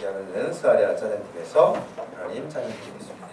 하는 스가랴 찬양팀에서 하나님 찬양드리겠습니다.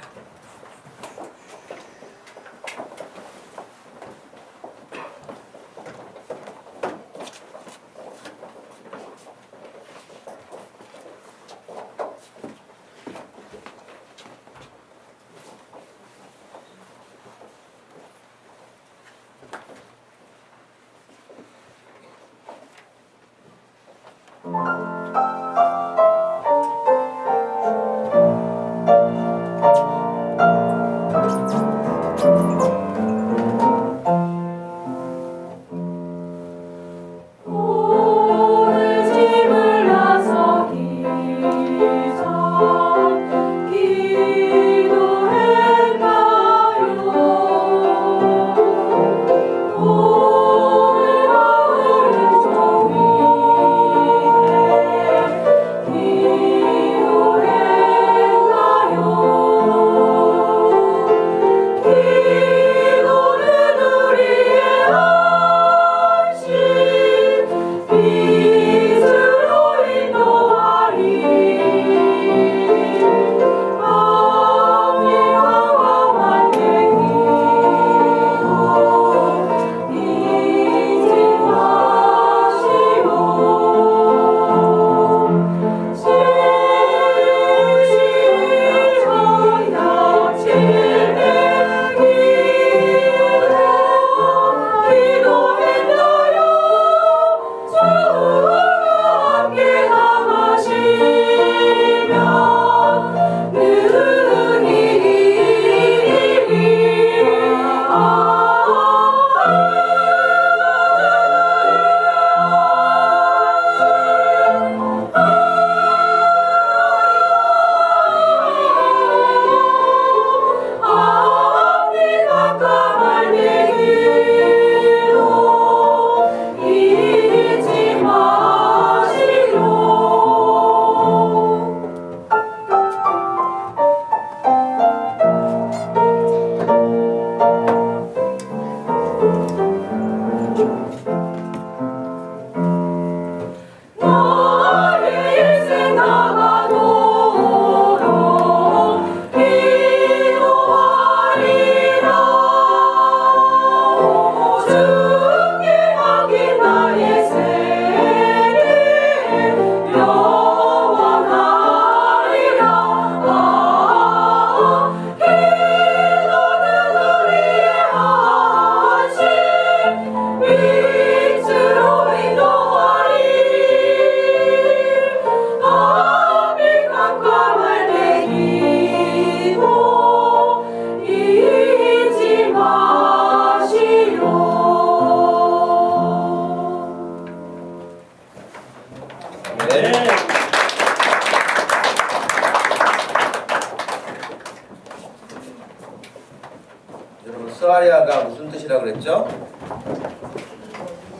스가랴가 무슨 뜻이라고 그랬죠?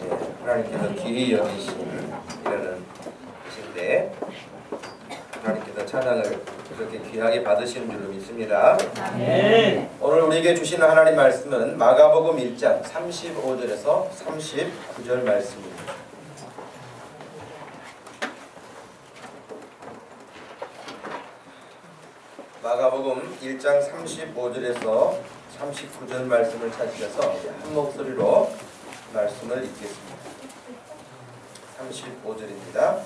네, 하나님께서 귀히 여기심이라는 뜻인데 하나님께서 찬양을 그렇게 귀하게 받으시는 줄로 믿습니다. 오늘 우리에게 주시는 하나님 말씀은 마가복음 1장 35절에서 39절 말씀입니다. 마가복음 1장 35절에서 39절 말씀을 찾으셔서 한 목소리로 말씀을 읽겠습니다. 35절입니다.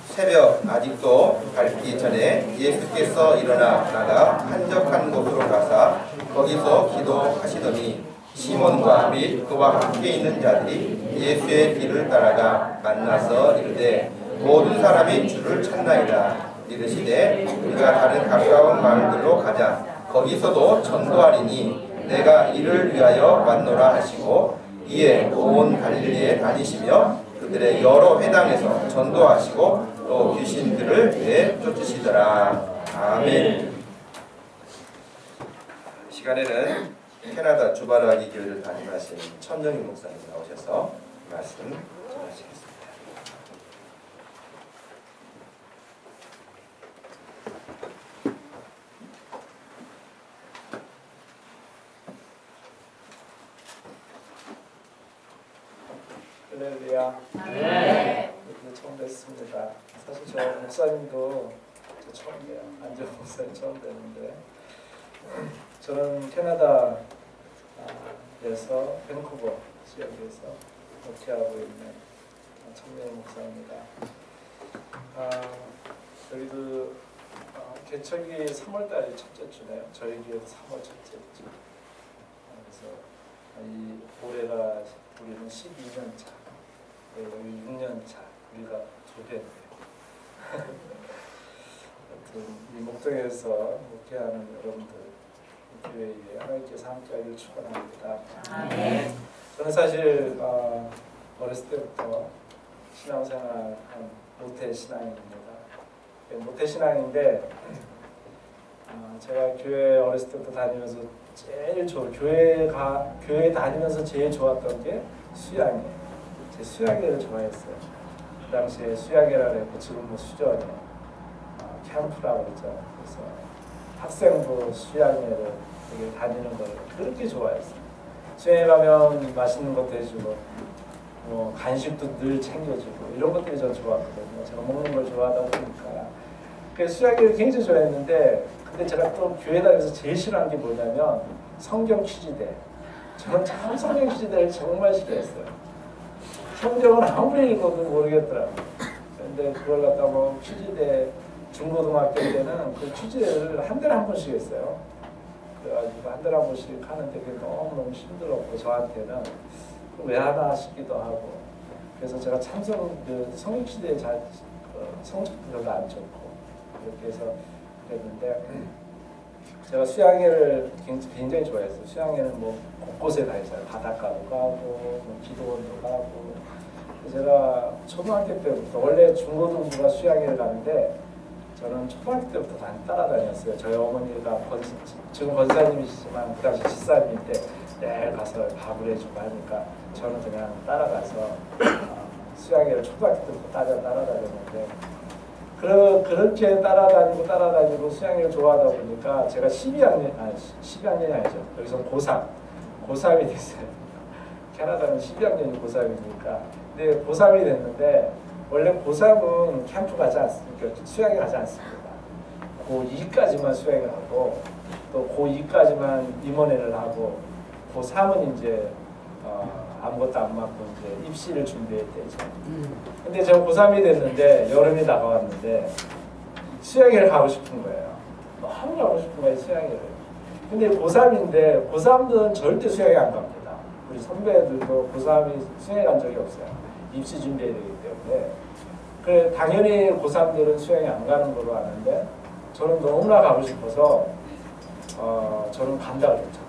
새벽 아직도 밝기 전에 예수께서 일어나 나가 한적한 곳으로 가사 거기서 기도하시더니 시몬과 및 그와 함께 있는 자들이 예수의 뒤를 따라가 만나서 이르되 모든 사람이 주를 찾나이다. 이르시되 우리가 다른 가까운 마을들로 가자. 거기서도 전도하리니 내가 이를 위하여 왔노라 하시고 이에 온 갈릴리에 다니시며 그들의 여러 회당에서 전도하시고 또 귀신들을 내쫓으시더라. 아멘. 시간에는 캐나다 주바라기 교회를 담임하신 천정인 목사님 나오셔서 말씀 전하시겠습니다. 할렐루야. 네. 처음 뵙습니다. 사실 저 목사님도 목사님도 처음 봬요. 안재홍 목사님 처음 뵀는데 저는 캐나다에서 밴쿠버 지역에서 목회하고 있는 청년 목사입니다. 저희도 개척이 3월달이 첫째 주네요. 저희 교회도 3월 첫째 주. 그래서 이 올해가 우리는 12년 차, 여기 6년 차, 우리가 2배인데요. 하여튼 이 목동에서 목회하는 여러분들 교회에 하나님께서 함께하기를 축원합니다. 저는 사실 어렸을 때부터 신앙생활한 모태 신앙입니다. 모태 신앙인데 제가 교회 어렸을 때부터 다니면서 제일 교회 다니면서 제일 좋았던 게 수양이에요. 제 수양회를 좋아했어요. 그 당시에 수양회라고 했고 지금 뭐 수련회, 캠프라고 그러죠. 그래서 학생부 수양회를 되게 다니는 걸 그렇게 좋아했어요. 수양회 가면 맛있는 것도 해주고 뭐 간식도 늘 챙겨주고 이런 것들이 전 좋았거든요. 제가 먹는 걸 좋아하다 보니까 그래서 수양회를 굉장히 좋아했는데 근데 제가 또 교회 다니면서 제일 싫어하는 게 뭐냐면 성경 취지대. 저는 참 성경 취지대를 정말 싫어했어요. 성경은 아무리 읽어도 모르겠더라고요. 근데 그걸 갖다 뭐 취지대 중고등학교 때는 그 취지대를 한 달에 한 번씩 했어요. 그래가지고 한 달에 한 번씩 하는데 그게 너무너무 힘들었고 저한테는 왜 하나 싶기도 하고 그래서 제가 성경 취지대에 성적도 별로 안 좋고 이렇게 해서 그랬는데 제가 수양회를 굉장히 좋아했어요. 수양회는 뭐 곳곳에 다 있어요. 바닷가도 가고 뭐 기도원도 가고 제가 초등학교 때부터 원래 중고등부가 수양회를 가는데 저는 초등학교 때부터 따라다녔어요. 저희 어머니가 지금 권사님이시지만 그 당시 집사님일 때 매일 가서 밥을 해주고 하니까 저는 그냥 따라가서 수양회를 초등학교 때부터 따라다녔는데 그렇게 따라다니고 수양회를 좋아하다 보니까 제가 12학년이 아니죠. 여기서 고3이 됐어요. 캐나다는 12학년이 고3이니까. 근데 고3이 됐는데 원래 고3은 캠프 가지 않습니까? 수양회 가지 않습니다. 고2까지만 수양을 하고 또 고2까지만 임원회를 하고 고3은 이제 아무것도 안 맞고 이제 입시를 준비해야 되죠. 근데 제가 고3이 됐는데 여름이 다가왔는데 수양회를 가고 싶은 거예요. 너무 가고 싶은 거예요, 수양회를. 근데 고3인데 고3들은 절대 수양회 안 갑니다. 우리 선배들도 고3이 수양회 간 적이 없어요. 입시 준비해야 되기 때문에. 그래 당연히 고3들은 수양회 안 가는 걸로 아는데 저는 너무나 가고 싶어서 저는 간다 그랬죠.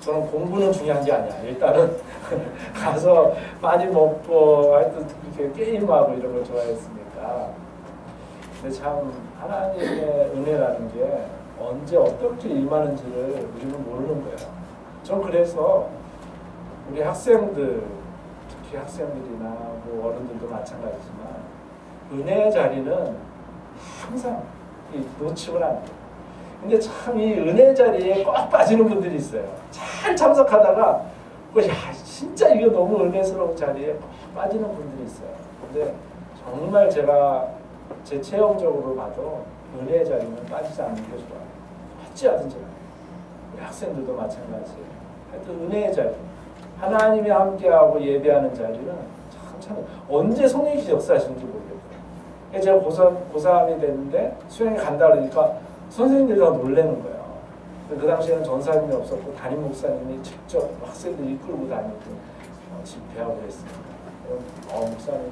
저는 공부는 중요한 게 아니야. 일단은 가서 많이 먹고 하여튼 이렇게 게임하고 이런 걸 좋아했으니까. 근데 참 하나님의 은혜라는 게 언제 어떻게 임하는지를 우리는 모르는 거예요. 전 그래서 우리 학생들, 특히 학생들이나 뭐 어른들도 마찬가지지만 은혜의 자리는 항상 놓치면 안 돼요. 근데 참 이 은혜 자리에 꼭 빠지는 분들이 있어요. 잘 참석하다가 야 진짜 이게 너무 은혜스러운 자리에 꼭 빠지는 분들이 있어요. 근데 정말 제가 제 체험적으로 봐도 은혜의 자리는 빠지지 않는 게 좋아요. 어찌하든지 우리 학생들도 마찬가지예요. 하여튼 은혜의 자리, 하나님이 함께하고 예배하는 자리는 참 언제 성령이 역사하시는지 모르겠어요. 제가 고3이 됐는데 수양에 간다 그러니까 선생님들이 다 놀라는 거예요. 그 당시에는 전사님이 없었고 담임 목사님이 직접 학생들 이끌고 다니고 집회하고 그랬습니다. 목사님은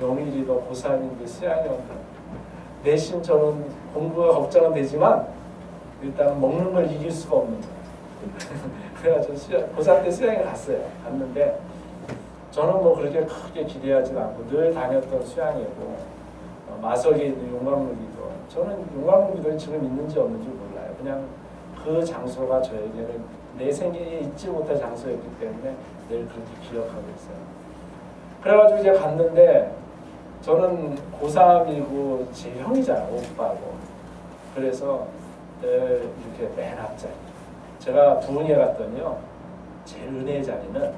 명일이 너 고3인데 수양이 온다. 내심 저는 공부가 걱정은 되지만 일단 먹는 걸 이길 수가 없는 거예요. 그래가지고 고3 때 수양에 갔는데 저는 뭐 그렇게 크게 기대하지 않고 늘 다녔던 수양이고 마석에 있는 용광로기도 저는 용광로기도에 지금 있는지 없는지 몰라요. 그냥 그 장소가 저에게는 내 생에 잊지 못할 장소였기 때문에 늘 그렇게 기억하고 있어요. 그래가지고 이제 갔는데 저는 고3이고 제 형이잖아요. 오빠고. 그래서 늘 이렇게 맨 앞자리. 제가 부흥회 갔더니요. 제일 은혜의 자리는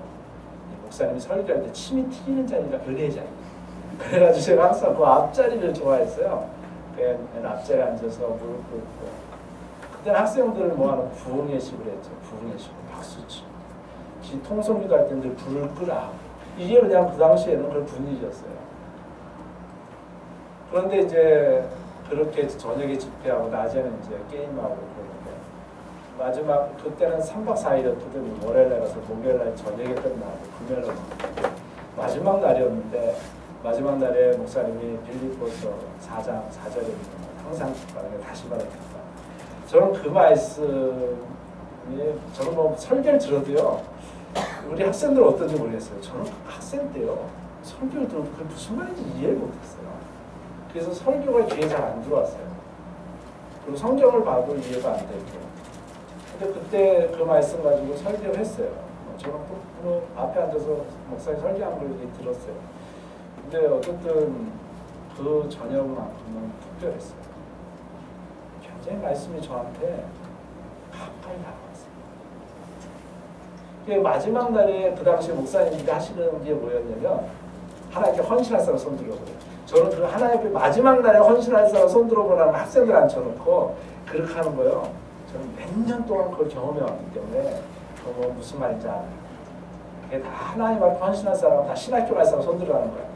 목사님이 설교할 때 침이 튀기는 자리가 은혜의 자리. 그래가지고 제가 항상 그 앞자리를 좋아했어요. 맨 앞자리에 앉아서 무릎 꿇고 그때는 학생들을 모아놓고 부흥예식을 했죠. 부흥예식 박수 치고 통성기도 할 때는 불을 끄라. 이게 그냥 그 당시에는 그 분위기였어요. 그런데 이제 그렇게 저녁에 집회하고 낮에는 이제 게임하고 그러는데 마지막 그때는 3박 4일이었거든요. 월요일날 가서 목요일날 저녁에 끝나고 금요일날 마지막 날이었는데 마지막 날에 목사님이 빌립보서 4장 4절입니다. 항상 다시 말합니다. 저는 그 말씀이 저는 뭐 설교를 들어도요. 우리 학생들 어떤지 모르겠어요. 저는 학생 때요. 설교를 들어도 그게 무슨 말인지 이해를 못했어요. 그래서 설교가 귀에 잘 안 들어왔어요. 그리고 성경을 봐도 이해가 안 되고. 근데 그때 그 말씀 가지고 설교를 했어요. 저는 또 앞에 앉아서 목사님 설교한 걸 들었어요. 근데 어쨌든 그 저녁만큼은 특별했어요. 굉장히 말씀이 저한테 가까이 다가왔어요. 마지막 날에 그 당시 목사님들이 하시는 게 뭐였냐면 하나님께 헌신할 사람 손 들어보래요. 저는 그 하나님께 마지막 날에 헌신할 사람 손 들어보라는 학생들 앉혀놓고 그렇게 하는 거예요. 저는 몇 년 동안 그걸 경험해왔기 때문에 뭐 무슨 말인지 알아요. 그게 다 하나님 앞에 헌신할 사람, 다 신학교 갈 사람 손 들어가는 거예요.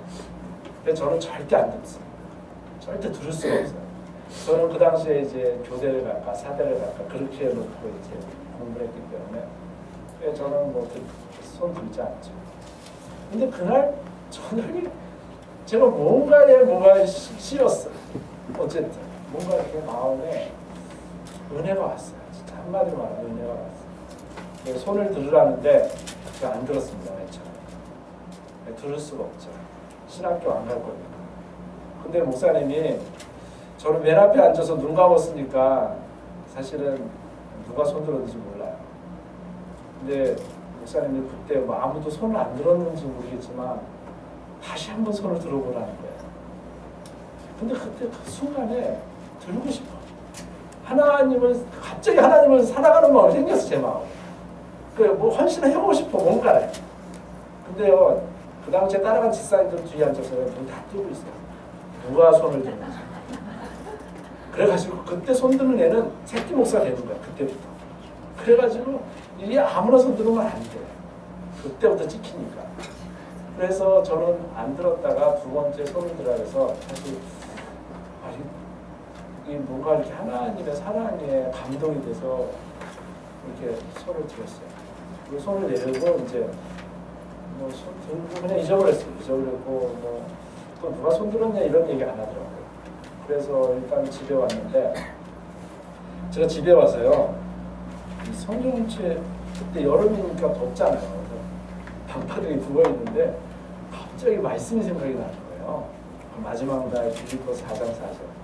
근데 저는 절대 안 듣습니다. 절대 들을 수가 없어요. 저는 그 당시에 이제 교대를 갈까 사대를 갈까 그렇게 해놓고 이제 공부를 했기 때문에 저는 뭐 손 들지 않죠. 근데 그날 저녁에 제가 뭔가에 뭐가 씌었어요. 어쨌든 뭔가 이렇게 마음에 은혜가 왔어요. 진짜 한마디로 말하면 은혜가 왔어요. 손을 들으라는데 제가 안 들었습니다. 맨 처음에. 들을 수가 없죠. 신학교 안 갈 거니까. 근데 목사님이 저는 맨 앞에 앉아서 눈 감았으니까 사실은 누가 손 들었는지 몰라요. 근데 목사님이 그때 뭐 아무도 손을 안 들었는지 모르겠지만 다시 한번 손을 들어보라는 거예요. 근데 그때 그 순간에 들고 싶어. 갑자기 하나님을 사랑하는 마음이 생겼어, 제 마음에. 뭐 헌신을 해보고 싶어, 뭔가를. 근데요, 그 당시에 따라간 집사님들 뒤에 앉아서 눈 다 뜨고 있어요. 누가 손을 드는지. 그래가지고 그때 손 드는 애는 새끼 목사가 되는 거야, 그때부터. 그래가지고 이게 아무나 손 들으면 안 돼. 그때부터 찍히니까. 그래서 저는 안 들었다가 두 번째 손을 들어 해서 사실 이 뭔가 이렇게 하나님의 사랑에 감동이 돼서 이렇게 손을 들었어요. 그리고 손을 내리고 이제 뭐 손 들고 그냥 잊어버렸어요. 잊어버렸고 뭐 또 누가 손 들었냐 이런 얘기 안 하더라고요. 그래서 일단 집에 왔는데 제가 집에 와서요. 이 성경책 그때 여름이니까 덥잖아요. 그래서 방바닥에 누워 있는데 갑자기 말씀이 생각이 나는 거예요. 마지막 날 빌립보서 4장 4절.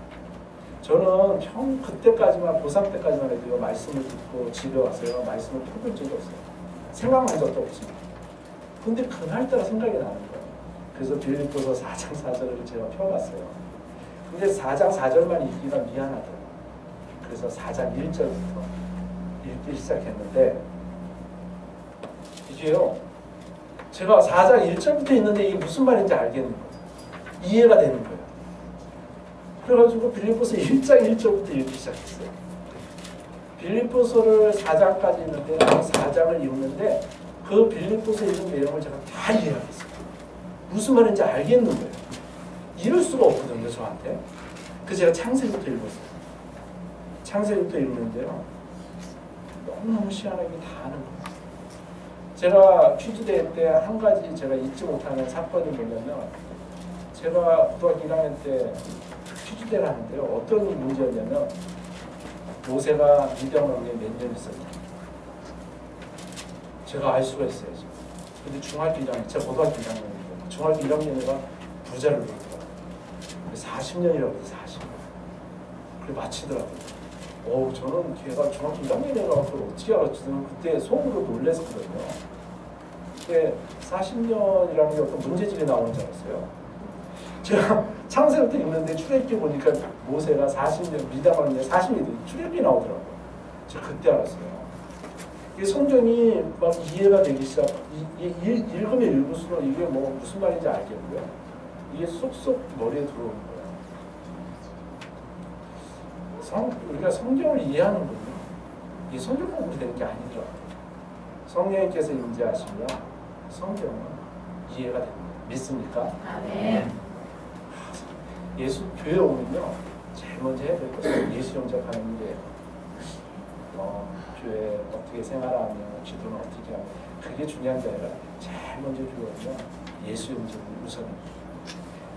저는 그때까지만 고3 때까지만 해도 말씀을 듣고 집에 와서요. 말씀을 펴본 적이 없어요. 생각한 적도 없습니다. 근데 그날따라 생각이 나는 거예요. 그래서 빌립보서 4장 4절을 제가 펴봤어요. 근데 4장 4절만 읽기가 미안하더라고요. 그래서 4장 1절부터 읽기 시작했는데 이게요. 제가 4장 1절부터 있는데 이게 무슨 말인지 알겠는 거예요. 이해가 되는 거예요. 그래가지고 빌립보서 1장 1절부터 읽기 시작했어요. 빌립보서를 4장까지 있는데 4장을 읽는데 그 빌립보서 읽은 내용을 제가 다 이해하겠어요. 무슨 말인지 알겠는 거예요. 이럴 수가 없거든요, 저한테. 그래서 제가 창세기부터 읽었어요. 창세기부터 읽는데요. 너무너무 시원하게 다 아는 거예요. 제가 퀴즈대회 때 한 가지 제가 잊지 못하는 사건이 뭐냐면 제가 고등학교 1학년 때 퀴즈대회를 하는데요. 어떤 문제였냐면 모세가 미디안 왕국에 몇 년 있었냐. 제가 알 수가 있어요. 지금. 근데 중학교 1학년, 제가 고등학교 1학년인데 중학교 1학년이가 부자를 부르더라고요. 40년이라고 해서 40년. 그래 맞히더라고요. 저는 걔가 중학교 1학년이라고 그걸 어떻게 알았지? 그때 속으로 놀랬었거든요. 그때 40년이라는 게 어떤 문제집에 나오는 줄 알았어요. 제가 창세부터 읽는데 출애굽기 보니까 모세가 40년, 미디안 왕국에 40년이 출애굽기 나오더라고요. 제가 그때 알았어요. 이게 성경이 막 이해가 되기 시작, 읽으면 읽을수록 이게 뭐 무슨 말인지 알겠고요. 이게 쏙쏙 머리에 들어오는 거예요. 우리가 성경을 이해하는 거예요. 이 성경 공부이 되는 게 아니더라고요. 성령님께서 임재하시면 성경은 이해가 됩니다. 믿습니까? 네. 예수 교회 오면요, 제일 먼저 해야 될 것은 예수 영접하는 일이에요. 교회 어떻게 생활하며 기도는 어떻게 하며 그게 중요한 게 아니라 제일 먼저 교회 오면 예수 영접을 우선입니다.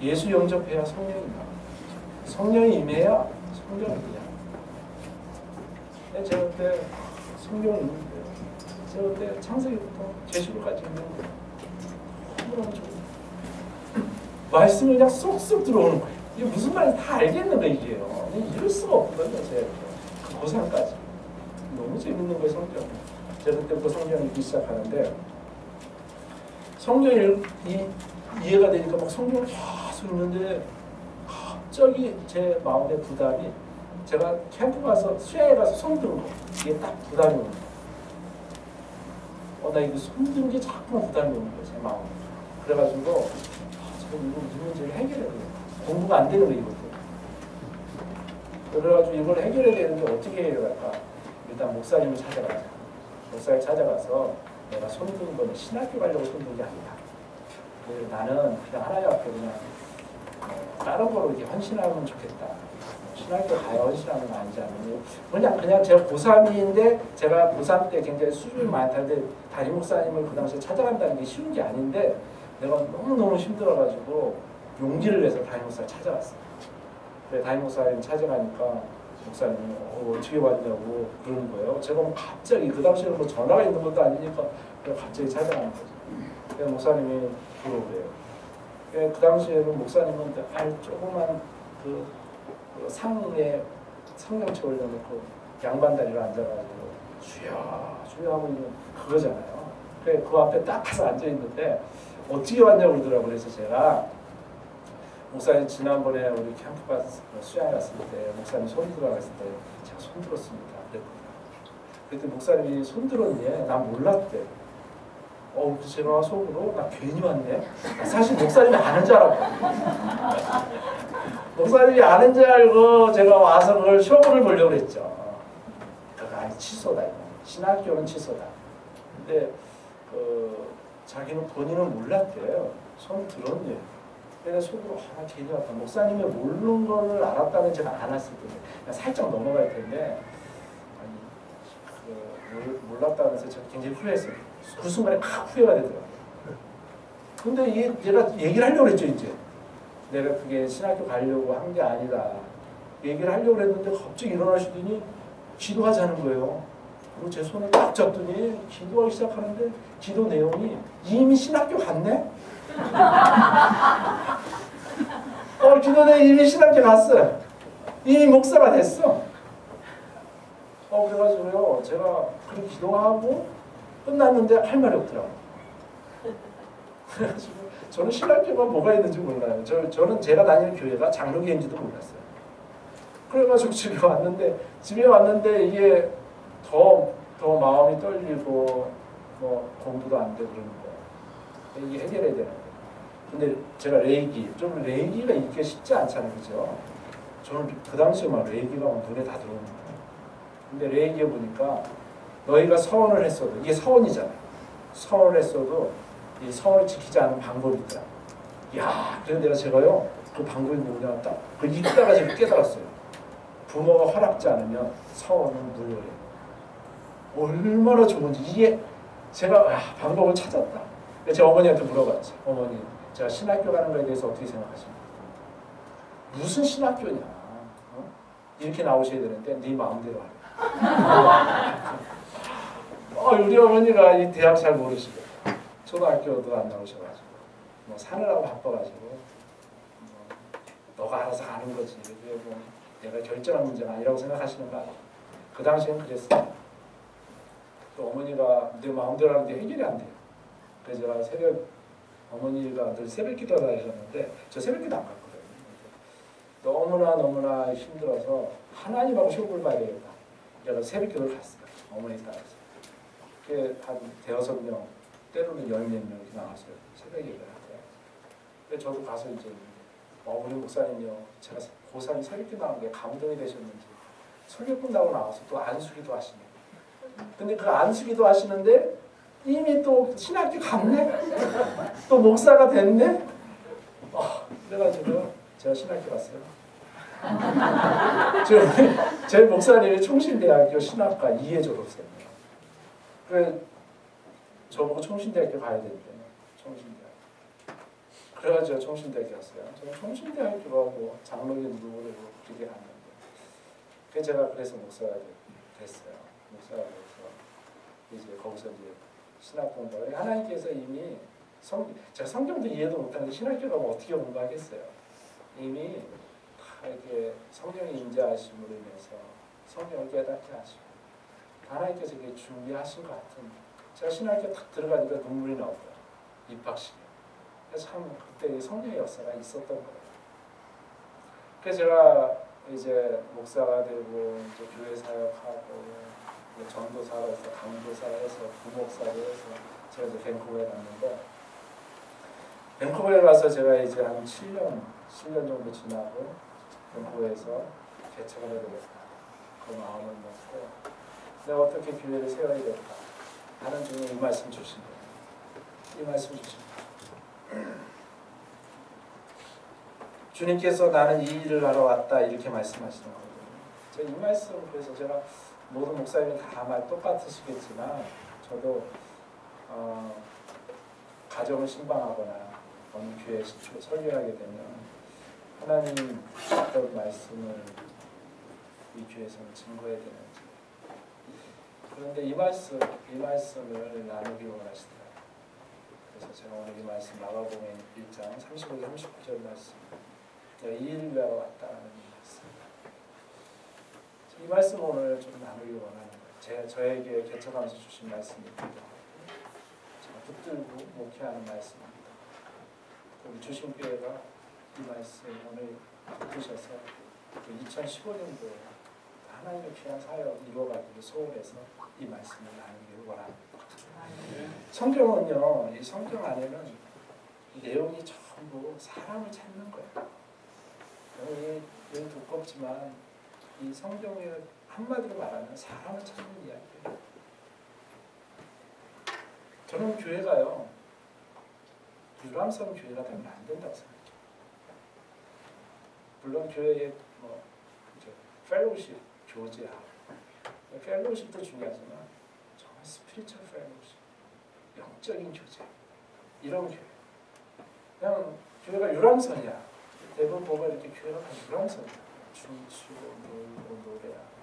예수 영접해야 성령이 나와요. 성령이 임해야 성경을 이해합니다. 제가 그때 성경을 읽는데 제가 그때 창세기부터 계시록까지 읽는 거예요. 너무너무 좋아요. 말씀이 그냥 쏙쏙 들어오는 거예요. 이게 무슨 말인지 다 알겠는 거 이게요. 이럴 수가 없거든요. 제가 그 고상까지. 너무 재밌는 거예요, 성경. 제가 그때부터 성경 읽기 시작하는데 성경이 이해가 되니까 막 성경을 계속 읽는데 갑자기 제 마음의 부담이 제가 캠프 가서 수야에 가서 손 든 거 이게 딱 부담이 오는 거예요. 나 이거 손 든 게 자꾸만 부담이 오는 거예요, 제 마음에. 그래가지고 제가 이거 무슨 문제를 해결해야 돼요. 공부가 안 되는 거예요, 이것도. 그래가지고 이걸 해결해야 되는데 어떻게 해결할까? 일단 목사님을 찾아가자. 목사를 찾아가서 내가 손든 거는 신학교 가려고 손든 게 아니다. 나는 그냥 하나님 앞에 그냥 다른 거로 이렇게 헌신하면 좋겠다. 신학교 가야 헌신하는 거 아니지 않느냐. 그냥 제가 고3인데 제가 고3 때 굉장히 수준이 많다는데 담임 목사님을 그 당시에 찾아간다는 게 쉬운 게 아닌데 내가 너무너무 힘들어가지고 용기를 내서 담임 목사를 찾아갔어요. 그래 담임 목사님 찾아가니까 목사님이 어떻게 왔냐고 그러는 거예요. 제가 뭐 갑자기 그 당시에는 뭐 전화가 있는 것도 아니니까 갑자기 찾아가는 거죠. 그래서 목사님이 그러고요. 그 당시에는 목사님은 조그만 그 상에 성경책 올려놓고 양반다리로 앉아가지고 주여 주여 하고 있는 그거잖아요. 그래 그 앞에 딱 가서 앉아 있는데 어떻게 왔냐고 그러더라고요. 그래서 제가 목사님 지난번에 우리 캠프 가서 수양에 갔을 때 목사님 손 들어갔을 때 제가 손 들었습니다. 그랬더니 목사님이 손 들었니? 난 몰랐대. 그래서 제가 속으로 나 괜히 왔네. 사실 목사님이 아는 줄 알았고 목사님이 아는 줄 알고 제가 와서 그걸 쇼부를 보려고 했죠. 그거 아니 취소다. 신학교는 취소다. 근데 자기는 본인은 몰랐대요. 손 들었네. 그래서 속으로 괜히 왔다. 목사님이 모르는 거를 알았다면 제가 안 왔을 텐데 그냥 살짝 넘어갈 텐데 몰랐다면서 제가 굉장히 후회했어요. 그 순간에 팍 후회가 되더라고요. 근데 얘가 얘기를 하려고 했죠. 이제 내가 그게 신학교 가려고 한 게 아니다. 얘기를 하려고 했는데 갑자기 일어나시더니 기도하자는 거예요. 그리고 제 손을 딱 잡더니 기도하기 시작하는데 기도 내용이 이미 신학교 갔네? 기도 내용이 이미 신학교 갔어요. 이미 목사가 됐어. 그래가지고요 제가 그렇게 기도하고 끝났는데 할 말이 없더라고요. 그래가지고 저는 신학교가 뭐가 있는지 몰라요. 저는 제가 다니는 교회가 장로교인지도 몰랐어요. 그래가지고 집에 왔는데 이게 더 마음이 떨리고 뭐 공부도 안 되고 그러는 거예요. 이게 해결해야 되는 거예요. 근데 제가 레이기가 읽기가 쉽지 않잖아요. 그죠? 저는 그 당시에 막 레이기가 눈에 다 들어오는 거예요. 근데 레이기에 보니까 너희가 서원을 했어도 이게 서원이잖아요. 서원을 했어도 이 서원을 지키지 않은 방법이 있더라. 그래서 제가요 그 방법이 뭐냐 딱 그 읽다가 제가 깨달았어요. 부모가 허락지 않으면 서원은 무효예요. 얼마나 좋은지 이게 제가 방법을 찾았다. 제가 어머니한테 물어봤죠. 어머니, 제가 신학교 가는 거에 대해서 어떻게 생각하십니까? 무슨 신학교냐? 이렇게 나오셔야 되는데 네 마음대로 하래. 우리 어머니가 이 대학 잘 모르시고 초등학교도 안 나오셔가지고 뭐 사느라고 바빠가지고 너가 알아서 가는 거지. 뭐 내가 결정한 문제가 아니라고 생각하시는 거 아니에요. 그 당시엔 그랬어요. 또 어머니가 내 마음대로 하는데 해결이 안 돼요. 그래서 제가 어머니가 늘 새벽기도 하셨는데 저 새벽기도 안 갔거든요. 너무나 힘들어서 하나님하고 시험을 봐야 되겠다. 제가 새벽기도를 갔어요. 어머니 따라서. 한 대여섯 명, 때로는 열 몇 명 이렇게 나왔어요. 새벽 예배를 하고요. 그래서 저도 가서 이제 우리 목사님이요. 제가 고3이 새벽기도 나온 게 감동이 되셨는지 설교 끝나고 나와서 또 안수기도 하시네. 근데 그 안수기도 하시는데 이미 또 신학교 갔네? 또 목사가 됐네? 그래가지고 제가 신학교 갔어요. 제 목사님이 총신대학교 신학과 2회 졸업생이에요. 그래 저보고 총신대학교 가야 된대. 총신대학교. 그래가지고 총신대학교 갔어요. 저는 총신대학교가 뭐 장로교도 모르고 그렇게 갔는데 그래서 목사가 됐어요. 목사가 돼서 이제 거기서 이제 신학 공부를 하나님께서 이미 제가 성경도 이해도 못하는데 신학교 가면 어떻게 공부하겠어요. 이미 다 이렇게 성령의 임재하심으로 인해서 성경을 깨닫게 하시고 하나님께서 이렇게 준비하신 것 같은 제가 신학교 딱 들어가니까 눈물이 나오더라고요. 입학식에. 그래서 참 그때 성령의 역사가 있었던 거예요. 그래서 제가 이제 목사가 되고 이제 교회 사역하고 전도사로 해서 강도사로 해서 부목사로 해서 제가 이제 밴쿠버에 갔는데 밴쿠버에 가서 제가 이제 한 7년 정도 지나고 밴쿠버에서 개척을 해야 되겠다. 그 마음을 먹고 내가 어떻게 교회를 세워야겠다 하는 중에 이 말씀 주신 거예요. 이 말씀 주신 거예요. 주님께서 나는 이 일을 하러 왔다 이렇게 말씀하시는 거거든요. 이 말씀 그래서 제가 모든 목사님이 다 말 똑같으시겠지만 저도 가정을 신방하거나 어느 교회에 설교하게 되면 하나님 어떤 말씀을 이 교회에서는 증거해야 되는지 그런데 이 말씀을 나누기 원하시더라고요. 그래서 제가 오늘 이 말씀 마가복음 1장 35절 39절 말씀 내가 이 일을 위하러 왔다는 말씀 이 말씀 오늘 좀 나누기 원하는 거예요. 저에게 개척하면서 주신 말씀입니다. 제가 붙들고 목회하는 말씀입니다. 우리 주신교회가 이 말씀 오늘 붙드셔서 2015년도에 하나님의 귀한 사역 이루어가기를 소원해서 이 말씀을 나누기를 원합니다. 성경은요, 이 성경 안에는 이 내용이 전부 사람을 찾는 거예요. 여기 두껍지만 이 성경에 한마디로 말하면 사람을 찾는 이야기예요. 저는 교회가요 유람선 교회가 되면 안 된다고 생각해요. 물론 교회에 뭐 이제 펠로우십 교제하고 펠로우십도 중요하지만 정말 스피리처 펠로우십 영적인 교제 이런 교회 그냥 교회가 유람선이야. 대부분 보면 이렇게 교회가 다 유람선이야. 춤추고 놀고 노래하고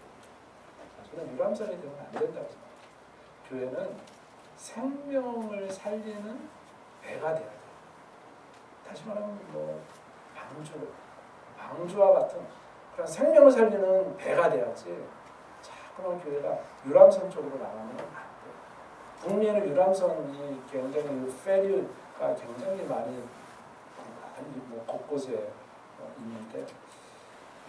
저는 유람선이 되면 안 된다고 생각해요. 교회는 생명을 살리는 배가 돼야 돼요. 다시 말하면 뭐 방주와 같은 그런 생명을 살리는 배가 돼야지 자꾸만 교회가 유람선 쪽으로 나가면 안 돼요. 북미에는 유람선이 굉장히 페리가 굉장히 많이 뭐 곳곳에 있는데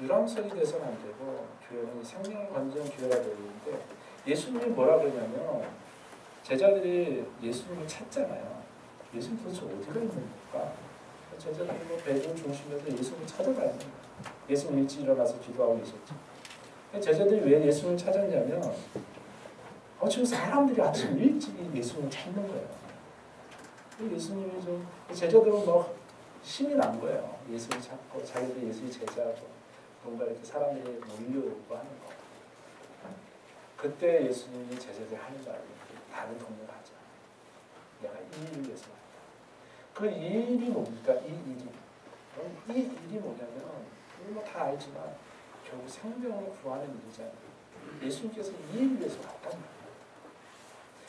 유람선이 돼서는 안 되고 교회는 생명을 건지는 교회가 되야 되는데 예수님이 뭐라 그러냐면 제자들이 예수님을 찾잖아요. 예수님 도대체 어디가 있는 걸까? 제자들이 뭐 배를 중심에서 예수님을 찾아가야 됩니다. 예수님 일찍 일어나서 기도하고 계셨죠. 제자들이 왜 예수님을 찾았냐면 지금 사람들이 아침 일찍 예수님을 찾는 거예요. 예수님이 좀 제자들은 뭐 힘이 난 거예요. 예수를 찾고 자기들이 예수의 제자하고 뭔가 이렇게 사람들이 몰려오고 하는 거. 그때 예수님이 제자들이 하는 말 다른 동네로 하자. 내가 이 일을 위해서 왔다. 그 일이 뭡니까? 이 일이 뭐냐면 뭐 다 알지만 결국 생명을 구하는 일이잖아요. 예수님께서 이 일을 위해서 왔단 말이에요.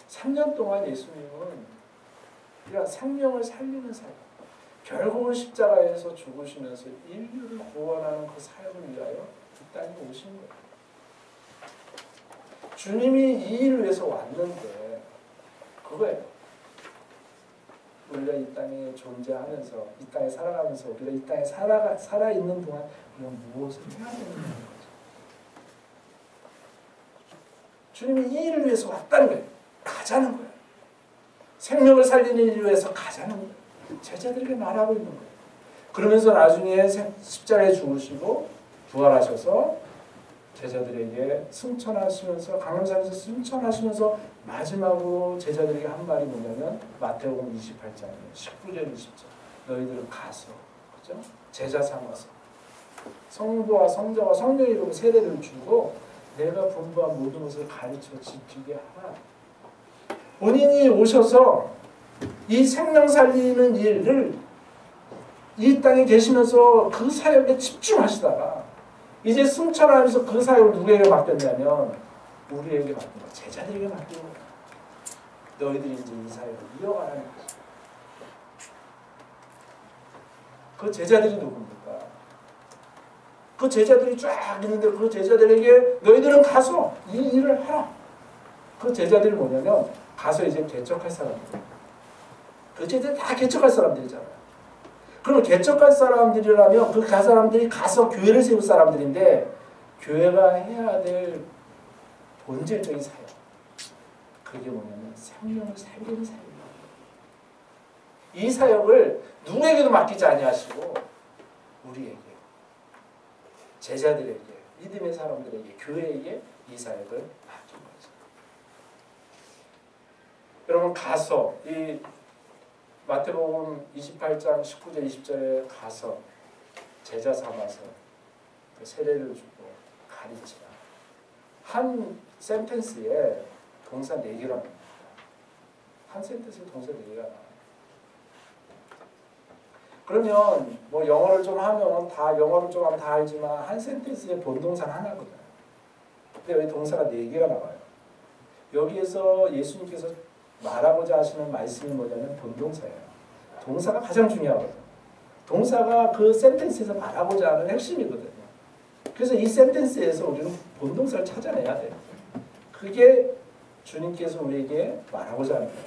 3년 동안 예수님은 이런 생명을 살리는 사역 결국은 십자가에서 죽으시면서 인류를 구원하는 그 사역을 위하여 이 땅에 오신 거예요. 주님이 이 일을 위해서 왔는데 그거예요. 우리가 이 땅에 존재하면서 이 땅에 살아가면서 우리가 이 땅에 살아있는 동안 우리가 무엇을 해야 되는 거죠. 주님이 이 일을 위해서 왔다는 거예요. 가자는 거예요. 생명을 살리는 일을 위해서 가자는 거예요. 제자들에게 말하고 있는 거예요. 그러면서 나중에 십자가에 죽으시고 부활하셔서 제자들에게 승천하시면서 강림산에서 승천하시면서 마지막으로 제자들에게 한 말이 뭐냐면 마태복음 28장 19절 20절 너희들은 가서 그죠? 제자 삼아서 성부와 성자와 성령의 이름으로 세례를 주고 내가 분부한 모든 것을 가르쳐 지키게 하라. 본인이 오셔서 이 생명 살리는 일을 이 땅에 계시면서 그 사역에 집중하시다가 이제 승천하면서 그 사역을 누구에게 맡겼냐면 우리에게 맡긴 거야. 제자들에게 맡긴 거야. 너희들이 이제 이 사역을 이어가라는 거지. 그 제자들이 누굽니까? 그 제자들이 쫙 있는데 그 제자들에게 너희들은 가서 이 일을 하라. 그 제자들이 뭐냐면 가서 이제 개척할 사람들. 그 제자들 다 개척할 사람들이잖아요. 그럼 개척할 사람들이라면 그 사람들이 가서 교회를 세울 사람들인데 교회가 해야 될 본질적인 사역. 그게 뭐냐면 생명을 살리는 사역이에요. 이 사역을 누구에게도 맡기지 아니하시고 우리에게, 제자들에게, 믿음의 사람들에게, 교회에게 이 사역을 맡긴 거죠. 여러분 가서 이 마태복음 28장 19절 20절에 가서 제자 삼아서 그 세례를 주고 가르치라. 한 센텐스에 동사 4개가 나옵니다. 한 센텐스에 동사 4개가 나와요. 그러면 뭐 영어를 좀 하면 다 알지만 한 센텐스에 본동사는 하나거든요. 근데 여기 동사가 4개가 나와요. 여기에서 예수님께서 말하고자 하시는 말씀이 뭐냐면 본동사예요. 동사가 가장 중요하거든요. 동사가 그 센텐스에서 말하고자 하는 핵심이거든요. 그래서 이 센텐스에서 우리는 본동사를 찾아내야 돼요. 그게 주님께서 우리에게 말하고자 하는 거예요.